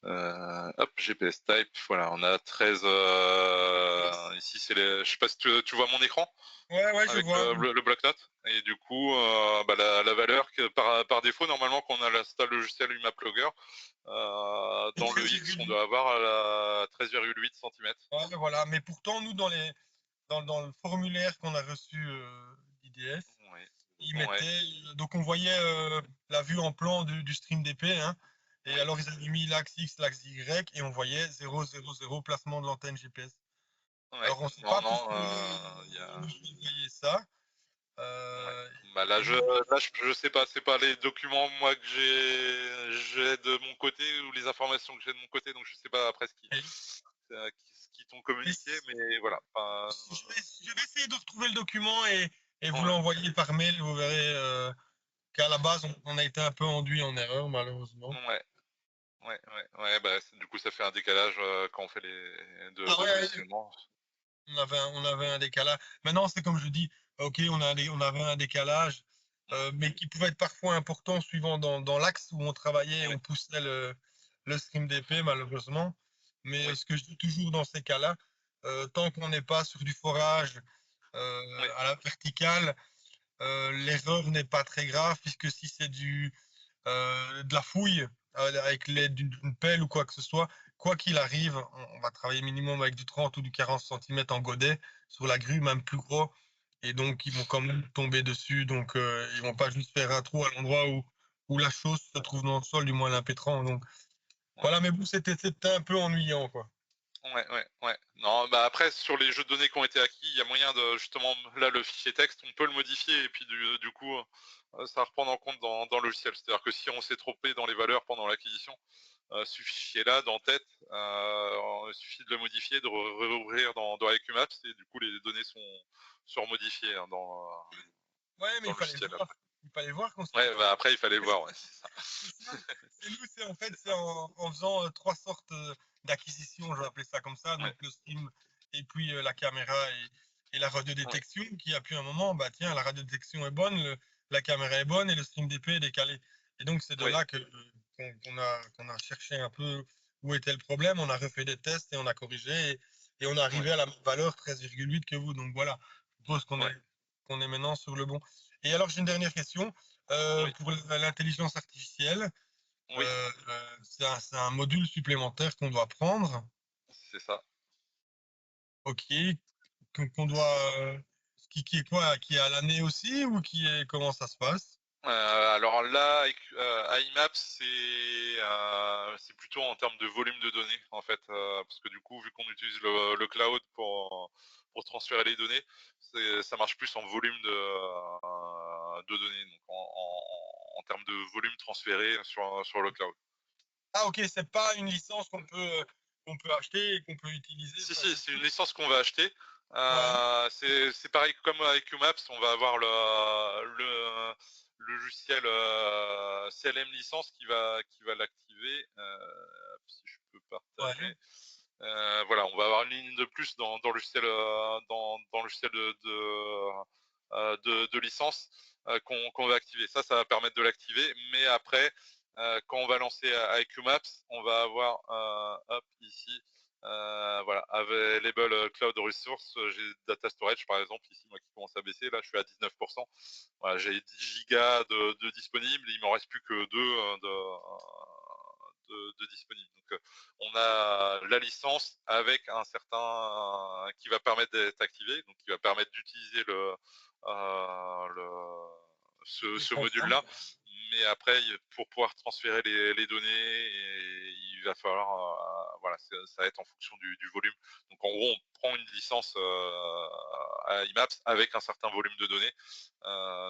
Hop, GPS type, voilà, on a 13. Ici, c'est les. Je sais pas si tu vois mon écran ouais, je avec vois. le bloc-notes. Et du coup, la valeur que par défaut, normalement, quand on a l'install logiciel UMAP-Logger, dans le X, on 13,8. doit avoir à la 13,8 cm. Ouais, voilà. Mais pourtant, nous, dans le formulaire qu'on a reçu d'IDS, Ouais, ils ouais, mettaient. Donc, on voyait la vue en plan du stream DP. Hein, et oui, alors, ils avaient mis l'axe X, l'axe Y, et on voyait 0,00 placement de l'antenne GPS. ouais. Alors, on ne sait Non, pas non, pourquoi il y a. ils nous ont envoyé ça. Ouais. Euh, Bah là, et nous, je sais pas, c'est pas les documents moi que j'ai de mon côté ou les informations que j'ai de mon côté, donc je sais pas après et- ce qu'ils t'ont communiqué, et mais voilà. Enfin, je vais essayer de retrouver le document et vous ouais, l'envoyer par mail. Vous verrez qu'à la base, on a été un peu enduit en erreur, malheureusement. ouais, ouais, bah du coup ça fait un décalage quand on fait les Ah de ouais, positionnement. on avait un décalage. Maintenant, c'est comme je dis, ok, on avait un décalage, mais qui pouvait être parfois important suivant dans l'axe où on travaillait, Oui, on poussait le stream DP, malheureusement. Mais oui, ce que je dis toujours dans ces cas-là, tant qu'on n'est pas sur du forage oui, à la verticale, l'erreur n'est pas très grave, puisque si c'est de la fouille avec l'aide d'une pelle ou quoi que ce soit, quoi qu'il arrive, on va travailler minimum avec du 30 ou du 40 cm en godet sur la grue, même plus gros. Et donc, ils vont quand même tomber dessus. Donc, ils vont pas juste faire un trou à l'endroit où la chose se trouve dans le sol, du moins l'impétrant. Donc, ouais. voilà, mais vous, c'était un peu ennuyant, quoi. Ouais. Non, bah après, sur les jeux de données qui ont été acquis, il y a moyen de, justement, là, le fichier texte, on peut le modifier et puis du coup, ça va reprendre en compte dans le logiciel. C'est-à-dire que si on s'est trompé dans les valeurs pendant l'acquisition, ce fichier-là, dans tête, il suffit de le modifier, de réouvrir dans IQMaps et du coup, les données sont remodifiées hein, Ouais, mais dans il le fallait logiciel voir. après. Il fallait voir qu'on s'était Ouais, trompé. bah après, il fallait le voir, ouais, c'est ça. Et nous, c'est en fait, c'est en faisant trois sortes d'acquisitions, je vais appeler ça comme ça, Ouais, donc le stream et puis la caméra et la ouais, radiodétection, qui a pu un moment, bah tiens, la radiodétection est bonne, la caméra est bonne et le stream DP est décalé. Et donc c'est de ouais, là qu'on a cherché un peu où était le problème, on a refait des tests et on a corrigé et on est ouais, arrivé à la même valeur 13,8 que vous. Donc voilà, je suppose ouais, qu'on est maintenant sur le bon. Et alors j'ai une dernière question oui, pour l'intelligence artificielle. oui, C'est un module supplémentaire qu'on doit prendre, c'est ça. ok, qu'on doit, qui est quoi, qui est à l'année aussi ou qui est, comment ça se passe? Alors là, avec, IMAP, c'est plutôt en termes de volume de données, en fait, parce que du coup, vu qu'on utilise le cloud pour transférer les données, ça marche plus en volume de données, donc en termes de volume transféré sur le cloud. Ah ok, c'est pas une licence qu'on peut acheter et qu'on peut utiliser. Si, Enfin, si, c'est une licence qu'on va acheter. ouais. C'est pareil comme avec UMaps, on va avoir le logiciel CLM licence qui va l'activer. Si je peux Ouais. partager. Voilà, on va avoir une ligne de plus dans le logiciel, dans le logiciel de licence qu'on va activer. Ça va permettre de l'activer. Mais après, quand on va lancer avec UMaps, on va avoir, hop, ici, voilà, available cloud resource, j'ai data storage par exemple, ici, moi qui commence à baisser, là je suis à 19%. Voilà, j'ai 10 gigas de disponibles, il m'en reste plus que 2 de disponibles. Donc, on a la licence avec un certain qui va permettre d'être activé, donc qui va permettre d'utiliser ce L'extension. module-là. Mais après, pour pouvoir transférer les données, il va falloir, voilà, ça va être en fonction du volume. Donc en gros, on prend une licence à IMAPS avec un certain volume de données.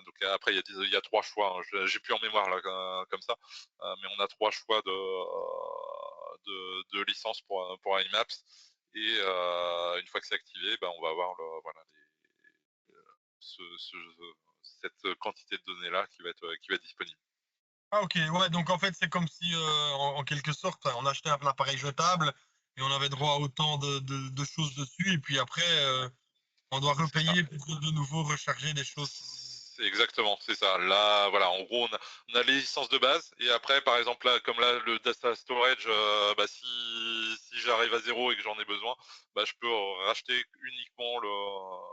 Donc après, il y a 3 choix. Hein. J'ai plus en mémoire là, comme ça, mais on a 3 choix de licence pour IMAPS. Et une fois que c'est activé, ben, on va avoir voilà, cette quantité de données là qui va être disponible. Ah ok, ouais, donc en fait c'est comme si en quelque sorte on achetait un appareil jetable et on avait droit à autant de choses dessus et puis après on doit C'est ça. repayer pour de nouveau recharger des choses. C'est exactement, c'est ça. Là, voilà, en gros, on a les licences de base et après, par exemple, là, comme là, le data storage, bah, si j'arrive à zéro et que j'en ai besoin, bah, je peux racheter uniquement comment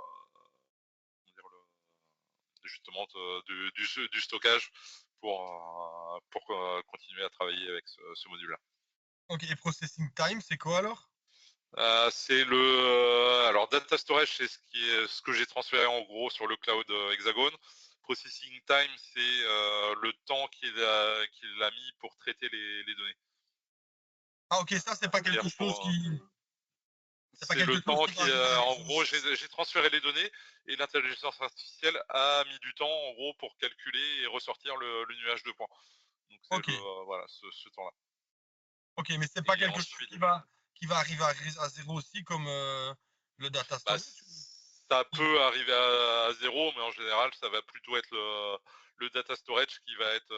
dire, justement du stockage pour continuer à travailler avec ce module-là. Ok, et processing time c'est quoi alors? C'est alors data storage, c'est ce que j'ai transféré en gros sur le cloud Hexagon. Processing time, c'est le temps qu'il a mis pour traiter les données. Ah ok, ça c'est pas quelque C'est-à-dire chose c'est pas c'est le quelque chose temps qui va qui, arriver avec en gros, j'ai transféré les données et l'intelligence artificielle a mis du temps en gros pour calculer et ressortir le nuage de points. Donc c'est Ok, voilà, ce temps-là. ok, mais c'est pas Et quelque chose ensuite, qui va arriver à zéro aussi comme le data bah, storage? ça peut arriver à 0, mais en général, ça va plutôt être le data storage qui va être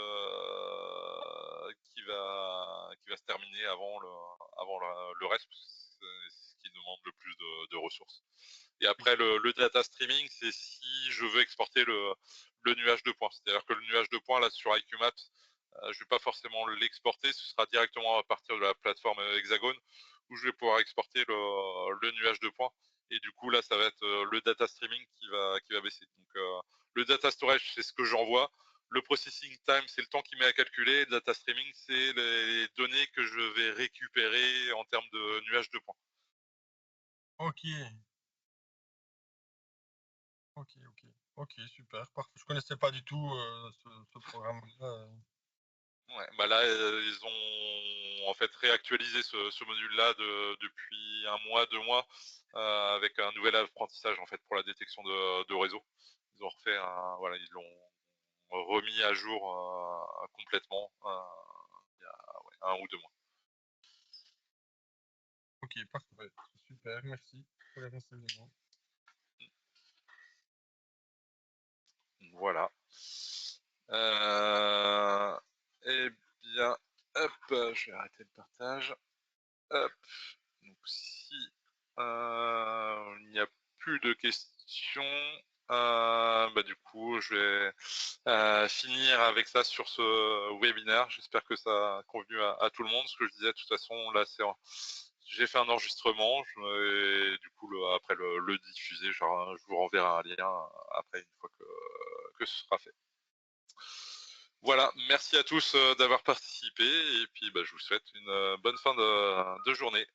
qui va se terminer avant le reste, parce que c'est ce qui demande le plus de ressources. Et après, le data streaming, c'est si je veux exporter le nuage de points. C'est-à-dire que le nuage de points, là, sur IQ Maps, je vais pas forcément l'exporter, ce sera directement à partir de la plateforme Hexagone, où je vais pouvoir exporter le nuage de points. Et du coup, là, ça va être le data streaming qui va baisser. Donc, le data storage, c'est ce que j'envoie. Le processing time, c'est le temps qu'il met à calculer. Le data streaming, c'est les données que je vais récupérer en termes de nuage de points. Ok, ok, ok, ok, super, parfait. Je connaissais pas du tout ce programme-là. Ouais, bah là, ils ont en fait réactualisé ce module-là depuis un mois, 2 mois, avec un nouvel apprentissage en fait pour la détection de réseau. Ils ont refait voilà, ils l'ont remis à jour complètement il y a ouais, 1 ou 2 mois. Ok, parfait, super, merci pour les renseignements. Voilà. Euh, eh bien, hop, je vais arrêter le partage. Hop. Donc si il n'y a plus de questions, bah, du coup, je vais finir avec ça sur ce webinaire. J'espère que ça a convenu à tout le monde. Ce que je disais, de toute façon, là, j'ai fait un enregistrement et du coup, après le diffuser, je vous renverrai un lien après une fois que ce sera fait. Voilà, merci à tous d'avoir participé et puis bah, je vous souhaite une bonne fin de journée.